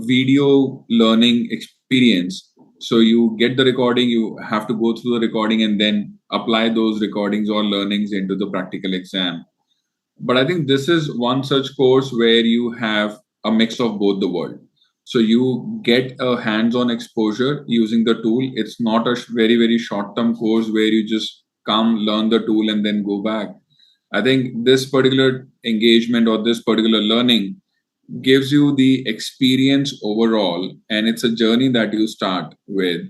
video learning experience So you get the recording, you have to go through the recording and then apply those recordings or learnings into the practical exam. But I think this is one such course where you have a mix of both the world. So you get a hands-on exposure using the tool. It's not a very, very short-term course where you just come, learn the tool, and then go back. I think this particular engagement or this particular learning gives you the experience overall, and it's a journey that you start with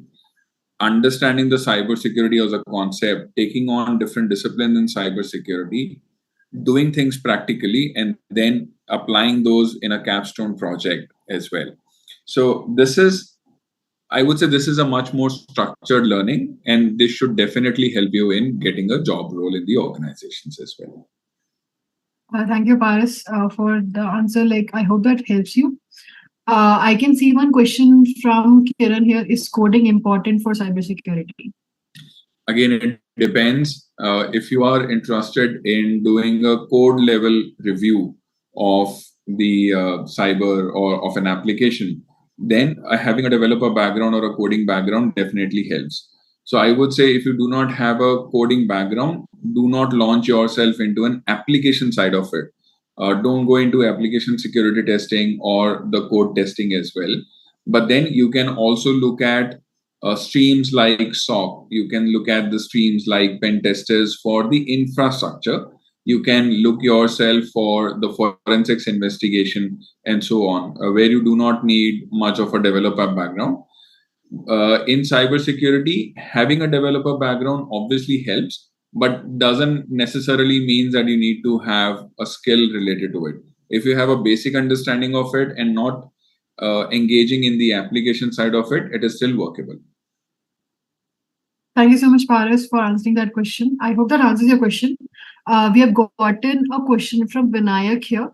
understanding the cybersecurity as a concept, taking on different disciplines in cybersecurity, doing things practically, and then applying those in a capstone project as well. So this is, I would say, this is a much more structured learning, and this should definitely help you in getting a job role in the organizations as well. Thank you, Paris, for the answer. Like, I hope that helps you. I can see one question from Kiran here. Is coding important for cybersecurity? Again, it depends. If you are interested in doing a code level review of the cyber or of an application, then having a developer background or a coding background definitely helps. So I would say if you do not have a coding background, do not launch yourself into an application side of it. Don't go into application security testing or the code testing as well. But then you can also look at streams like SOC. You can look at the streams like pen testers for the infrastructure. You can look yourself for the forensics investigation and so on, where you do not need much of a developer background. In cybersecurity, having a developer background obviously helps, but doesn't necessarily mean that you need to have a skill related to it. If you have a basic understanding of it and not engaging in the application side of it, it is still workable. Thank you so much, Paris, for answering that question. I hope that answers your question. We have gotten a question from Vinayak here.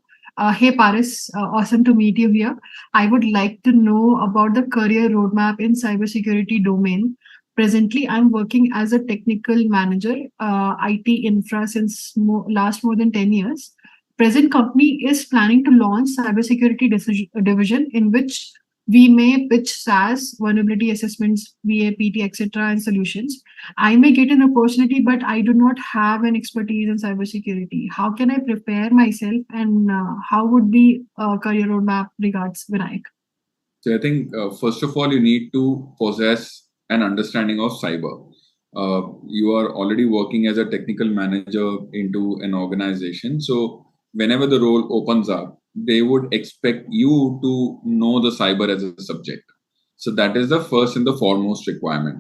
Hey, Paris, awesome to meet you here. I would like to know about the career roadmap in cybersecurity domain. Presently, I'm working as a technical manager, IT infra since last more than 10 years. Present company is planning to launch cybersecurity division in which we may pitch SaaS, vulnerability assessments, VAPT, etc., and solutions. I may get an opportunity, but I do not have an expertise in cybersecurity. How can I prepare myself, and how would be a career roadmap regards Vinayak? So I think first of all, you need to possess an understanding of cyber. You are already working as a technical manager into an organization. So whenever the role opens up, they would expect you to know the cyber as a subject. So that is the first and the foremost requirement.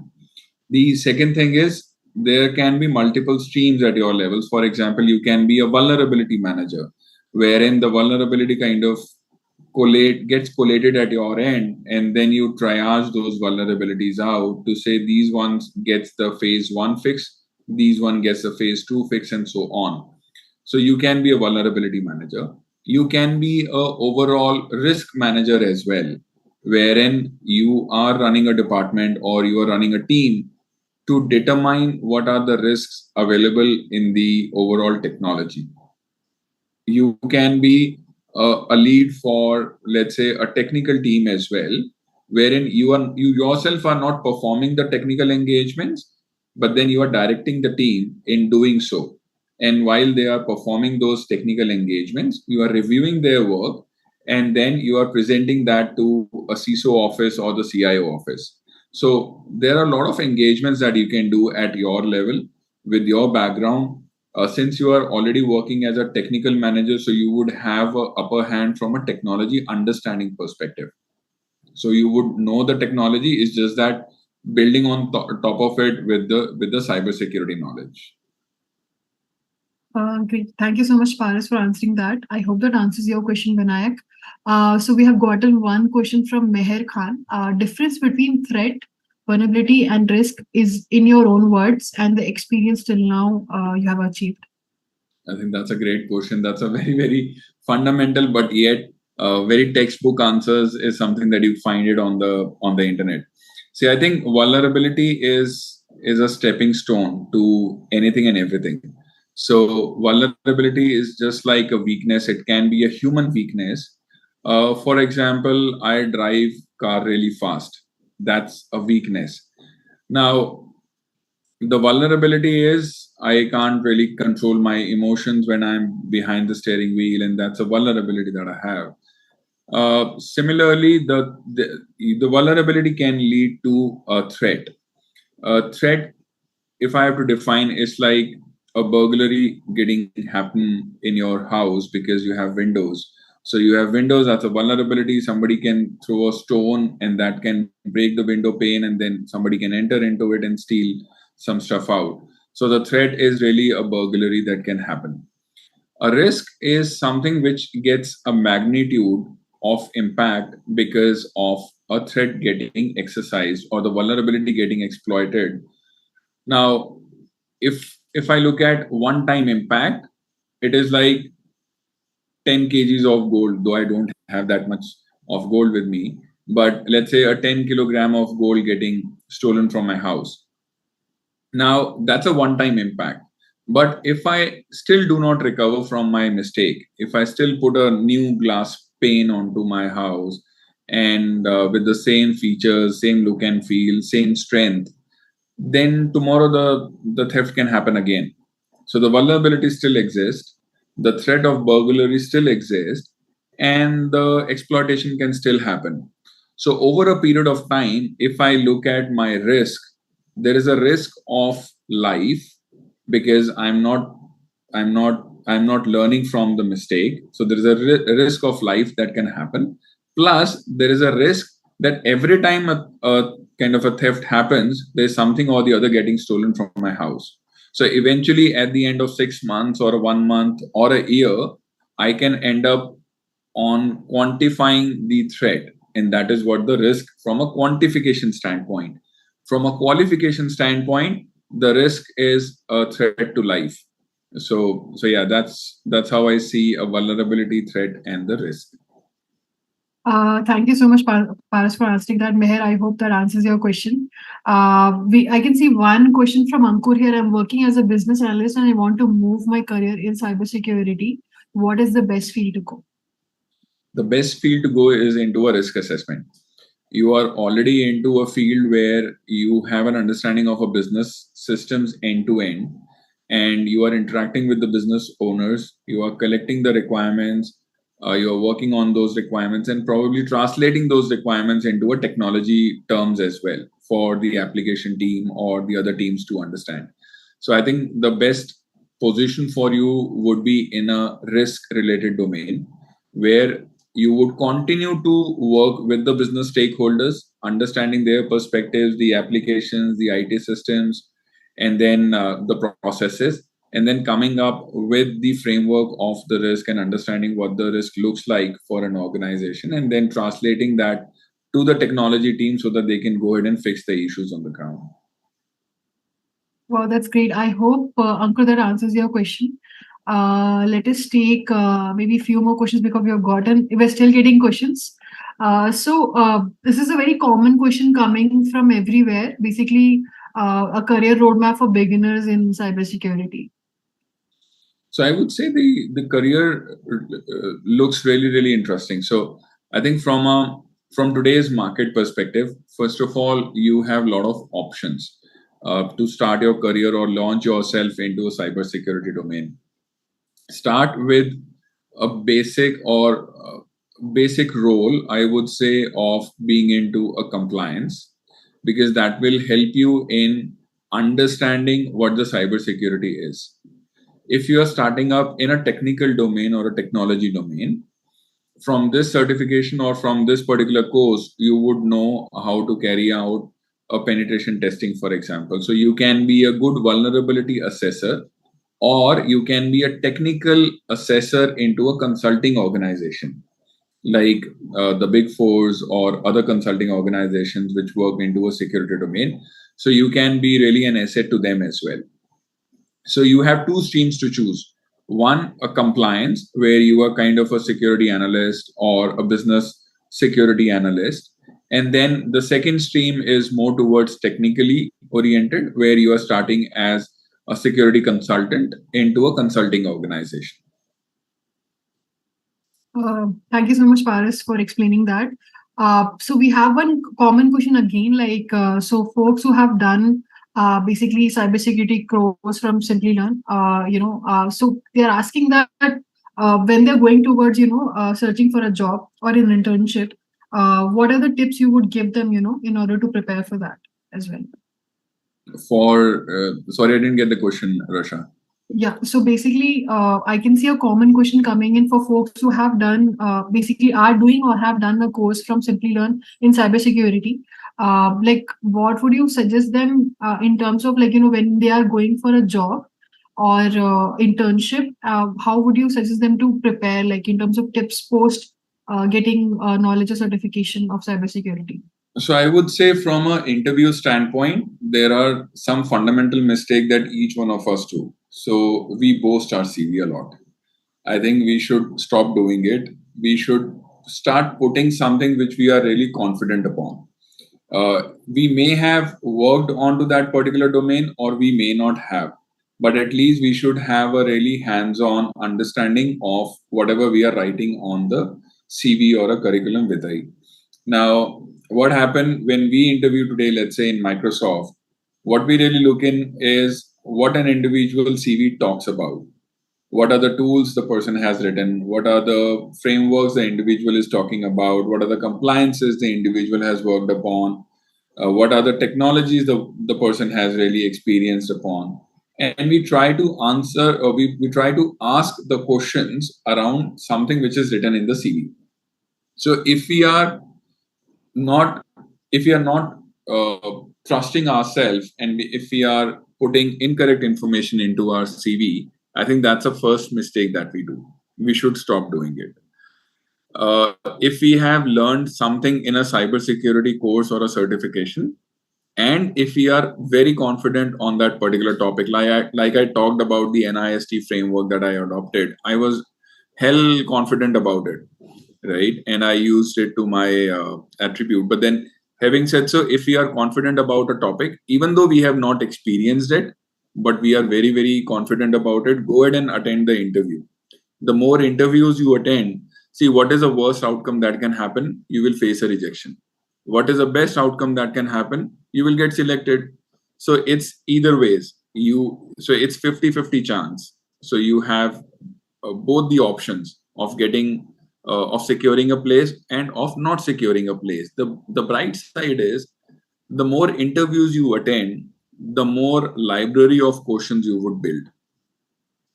The second thing is there can be multiple streams at your levels. For example, you can be a vulnerability manager, wherein the vulnerability kind of gets collated at your end, and then you triage those vulnerabilities out to say these ones gets the phase 1 fix, these one gets the phase 2 fix, and so on. So you can be a vulnerability manager. You can be a overall risk manager as well, wherein you are running a department or you are running a team to determine what are the risks available in the overall technology. You can be a lead for, let's say, a technical team as well, wherein you yourself are not performing the technical engagements, but then you are directing the team in doing so. And while they are performing those technical engagements, you are reviewing their work, and then you are presenting that to a CISO office or the CIO office. So there are a lot of engagements that you can do at your level with your background. Since you are already working as a technical manager, so you would have a upper hand from a technology understanding perspective. So you would know the technology. Is just that building on top of it with the cybersecurity knowledge. Great. Thank you so much, Paris, for answering that. I hope that answers your question, Vinayak. So we have gotten one question from Meher Khan. Difference between threat, vulnerability, and risk is in your own words and the experience till now you have achieved. I think that's a great question. That's a very, very fundamental, but yet very textbook answers is something that you find it on the internet. See, I think vulnerability is a stepping stone to anything and everything. So vulnerability is just like a weakness. It can be a human weakness. For example, I drive car really fast, that's a weakness. Now, the vulnerability is I can't really control my emotions when I'm behind the steering wheel, and that's a vulnerability that I have. Similarly, the vulnerability can lead to a threat. A threat, if I have to define, is like a burglary getting happen in your house because you have windows. So you have windows, that's a vulnerability. Somebody can throw a stone and that can break the window pane, and then somebody can enter into it and steal some stuff out. So the threat is really a burglary that can happen. A risk is something which gets a magnitude of impact because of a threat getting exercised or the vulnerability getting exploited. Now, if I look at one time impact, it is like 10 kgs of gold, though I don't have that much of gold with me. But let's say a 10 kilogram of gold getting stolen from my house. Now, that's a one time impact. But if I still do not recover from my mistake, if I still put a new glass pane onto my house and with the same features, same look and feel, same strength, then tomorrow the theft can happen again. So the vulnerability still exists, the threat of burglary still exists, and the exploitation can still happen. So over a period of time, if I look at my risk, there is a risk of life because I'm not learning from the mistake. So there is a risk of life that can happen. Plus, there is a risk that every time a kind of a theft happens, there's something or the other getting stolen from my house. So eventually, at the end of 6 months or 1 month or a year, I can end up on quantifying the threat, and that is what the risk from a quantification standpoint. From a qualification standpoint, the risk is a threat to life. So yeah, that's how I see a vulnerability, threat, and the risk. Thank you so much, Paras, for answering that. Meher, I hope that answers your question. I can see one question from Ankur here. I'm working as a business analyst and I want to move my career in cybersecurity. What is the best field to go? The best field to go is into a risk assessment. You are already into a field where you have an understanding of a business systems end to end, and you are interacting with the business owners, you are collecting the requirements, you are working on those requirements and probably translating those requirements into a technology terms as well for the application team or the other teams to understand. So I think the best position for you would be in a risk related domain where you would continue to work with the business stakeholders, understanding their perspectives, the applications, the IT systems, and then the processes, and then coming up with the framework of the risk and understanding what the risk looks like for an organization, and then translating that to the technology team so that they can go ahead and fix the issues on the ground. Wow, that's great. I hope, Ankur, that answers your question. Let us take maybe a few more questions because we're still getting questions. This is a very common question coming from everywhere. Basically, a career roadmap for beginners in cybersecurity. So I would say the career looks really really interesting. So I think from today's market perspective, first of all, you have a lot of options to start your career or launch yourself into a cybersecurity domain. Start with a basic role, I would say, of being into a compliance, because that will help you in understanding what the cybersecurity is. If you are starting up in a technical domain or a technology domain, from this certification or from this particular course, you would know how to carry out a penetration testing, for example. So you can be a good vulnerability assessor, or you can be a technical assessor into a consulting organization like the big fours or other consulting organizations which work into a security domain. So you can be really an asset to them as well. So you have two streams to choose. One, a compliance, where you are kind of a security analyst or a business security analyst. And then the second stream is more towards technically oriented, where you are starting as a security consultant into a consulting organization. Thank you so much, Paris, for explaining that. So we have one common question again, like so folks who have done basically cybersecurity course from Simplilearn, so they are asking that when they're going towards searching for a job or an internship, what are the tips you would give them, in order to prepare for that as well? Sorry, I didn't get the question, Rasha. Yeah, so basically, I can see a common question coming in for folks who have done, basically are doing or have done a course from Simplilearn in cybersecurity. Like, what would you suggest them in terms of, like, when they are going for a job or internship? How would you suggest them to prepare, like, in terms of tips post getting knowledge or certification of cybersecurity? So I would say from an interview standpoint, there are some fundamental mistakes that each one of us do. So we boast our CV a lot. I think we should stop doing it. We should start putting something which we are really confident upon. We may have worked onto that particular domain or we may not have, but at least we should have a really hands-on understanding of whatever we are writing on the CV or a curriculum vitae. Now, what happened when we interview today, let's say in Microsoft, what we really look in is what an individual CV talks about. What are the tools the person has written? What are the frameworks the individual is talking about? What are the compliances the individual has worked upon? What are the technologies the person has really experienced upon? And we try to answer, or we try to ask the questions around something which is written in the CV. So not if we are not trusting ourselves, and if we are putting incorrect information into our CV, I think that's the first mistake that we do. We should stop doing it. If we have learned something in a cybersecurity course or a certification, and if we are very confident on that particular topic, like I talked about the NIST framework that I adopted, I was hell confident about it, right? And I used it to my attribute. But then, having said so, if we are confident about a topic, even though we have not experienced it, but we are very, very confident about it, go ahead and attend the interview. The more interviews you attend, see what is the worst outcome that can happen. You will face a rejection. What is the best outcome that can happen? You will get selected. So it's either ways. So it's 50-50 chance. So you have both the options of getting of securing a place and of not securing a place. The bright side is the more interviews you attend, the more library of questions you would build,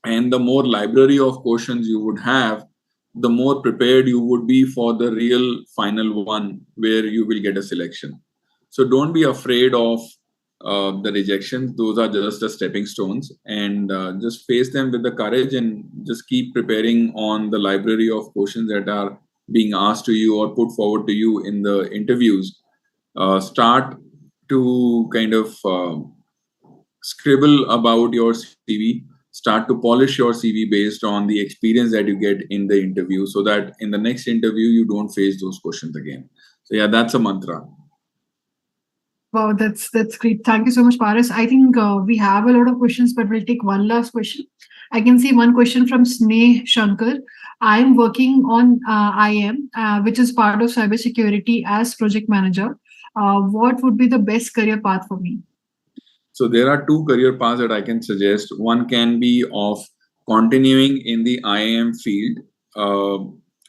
and the more library of questions you would have, the more prepared you would be for the real final one where you will get a selection. So don't be afraid of the rejections. Those are just the stepping stones, and just face them with the courage, and just keep preparing on the library of questions that are being asked to you or put forward to you in the interviews. Start to kind of scribble about your CV, start to polish your CV based on the experience that you get in the interview, so that in the next interview you don't face those questions again. So yeah, that's a mantra. Wow, that's great. Thank you so much, Paris. I think we have a lot of questions, but we'll take one last question. I can see one question from Sneh Shankar. I am working on IM, which is part of cybersecurity as project manager. What would be the best career path for me? So there are two career paths that I can suggest. One can be of continuing in the IAM field,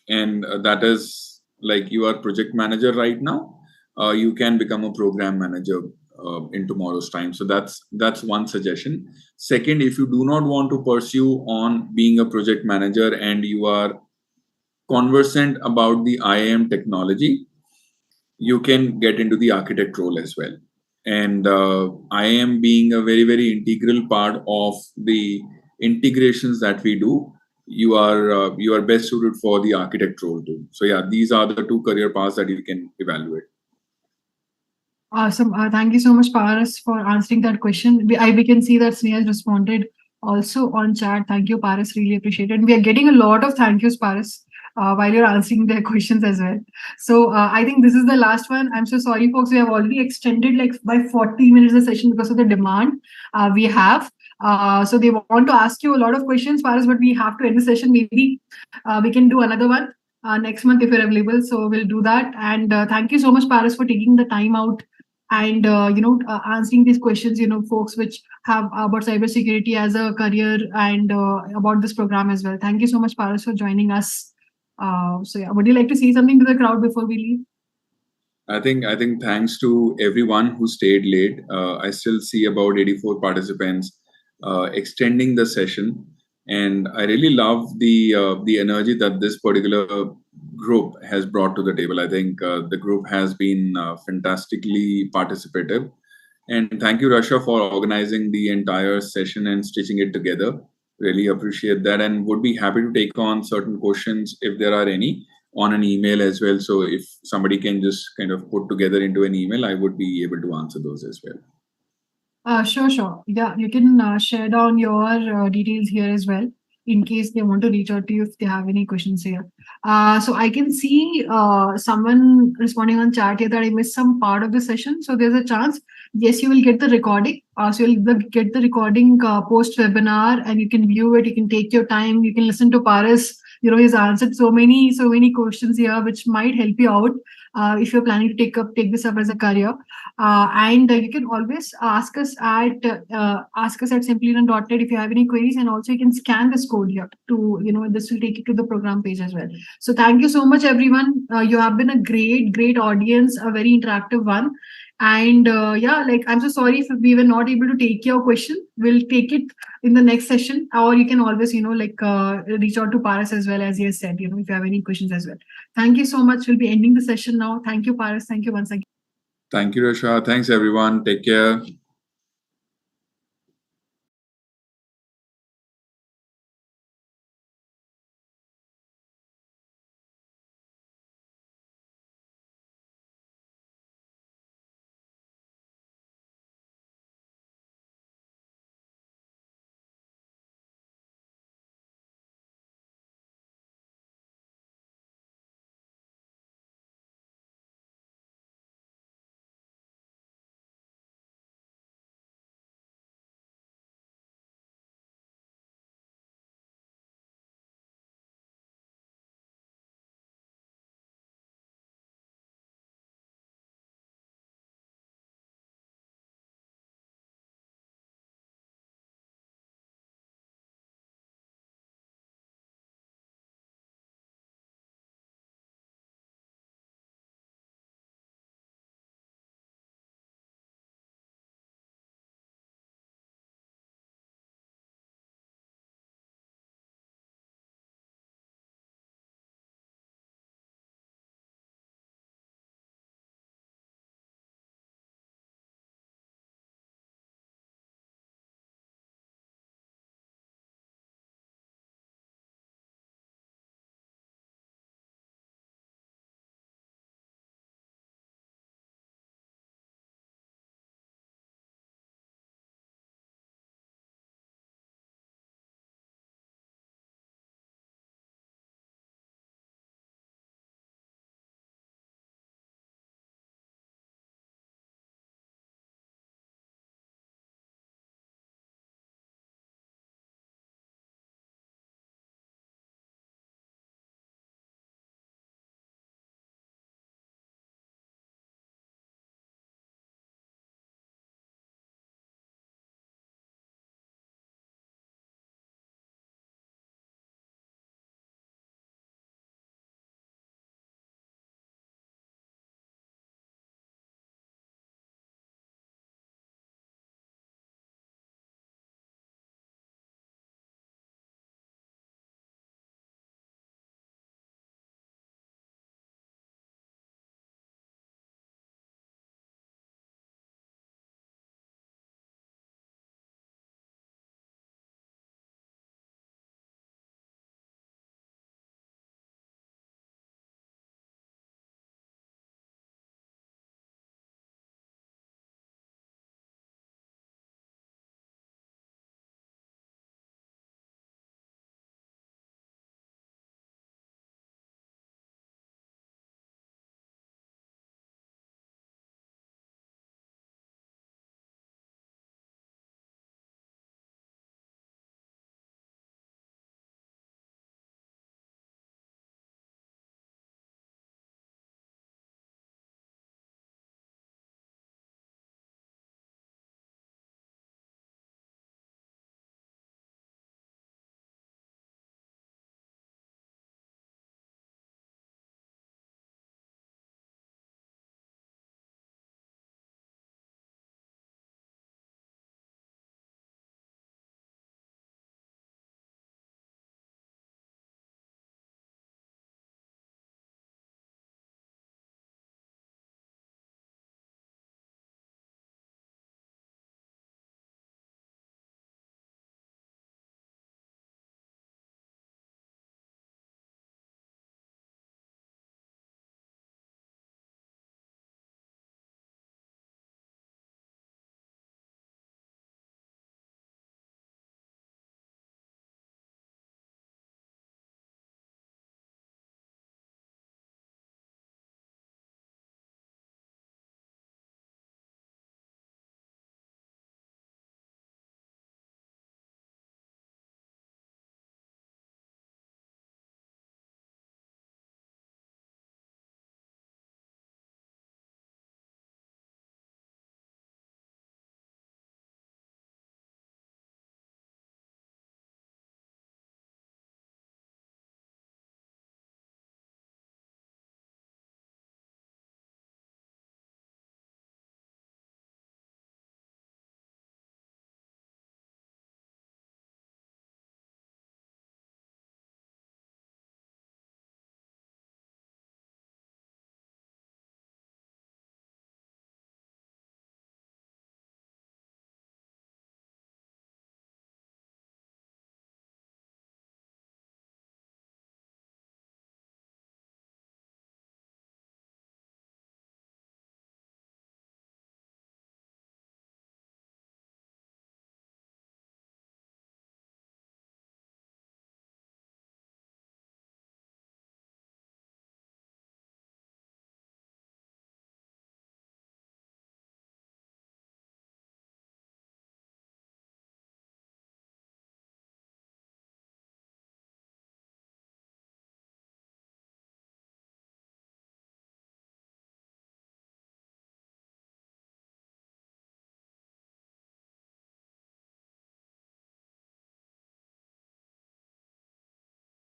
and that is like you are project manager right now. You can become a program manager in tomorrow's time. So that's one suggestion. Second, if you do not want to pursue on being a project manager and you are conversant about the IAM technology, you can get into the architect role as well. And I am being a very, very integral part of the integrations that we do. You are best suited for the architect role too. So yeah, these are the two career paths that you can evaluate. Awesome. Thank you so much, Paris, for answering that question. We can see that Sneha has responded also on chat. Thank you, Paris. Really appreciate it. We are getting a lot of thank yous, Paris, while you're answering their questions as well. So I think this is the last one. I'm so sorry, folks. We have already extended like by 40 minutes the session because of the demand we have. So they want to ask you a lot of questions, Paris, but we have to end the session. Maybe we can do another one. next month if you're available. So we'll do that. And thank you so much, Paris, for taking the time out and answering these questions. Folks which have about cybersecurity as a career and about this program as well. Thank you so much, Paris, for joining us. So yeah, would you like to say something to the crowd before we leave? I think thanks to everyone who stayed late. I still see about 84 participants extending the session, and I really love the energy that this particular group has brought to the table. I think the group has been fantastically participative, and thank you, Rasha, for organizing the entire session and stitching it together. Really appreciate that, and would be happy to take on certain questions if there are any on an email as well. So if somebody can just kind of put together into an email, I would be able to answer those as well. Sure, sure. Yeah, you can share down your details here as well in case they want to reach out to you if they have any questions here. So I can see someone responding on chat here that I missed some part of the session. So there's a chance, yes, you will get the recording. So you'll get the recording post webinar and you can view it. You can take your time. You can listen to Paris. He's answered so many questions here, which might help you out if you're planning to take this up as a career. And you can always ask us at Simplilearn.net if you have any queries, and also you can scan this code here to this will take you to the program page as well. So thank you so much, everyone. You have been a great audience, a very interactive one. And yeah, like I'm so sorry if we were not able to take your question. We'll take it in the next session, or you can always reach out to Paris as well, as he has said. If you have any questions as well. Thank you so much. We'll be ending the session now. Thank you, Paris. Thank you once again. Thank you, Rasha. Thanks, everyone. Take care.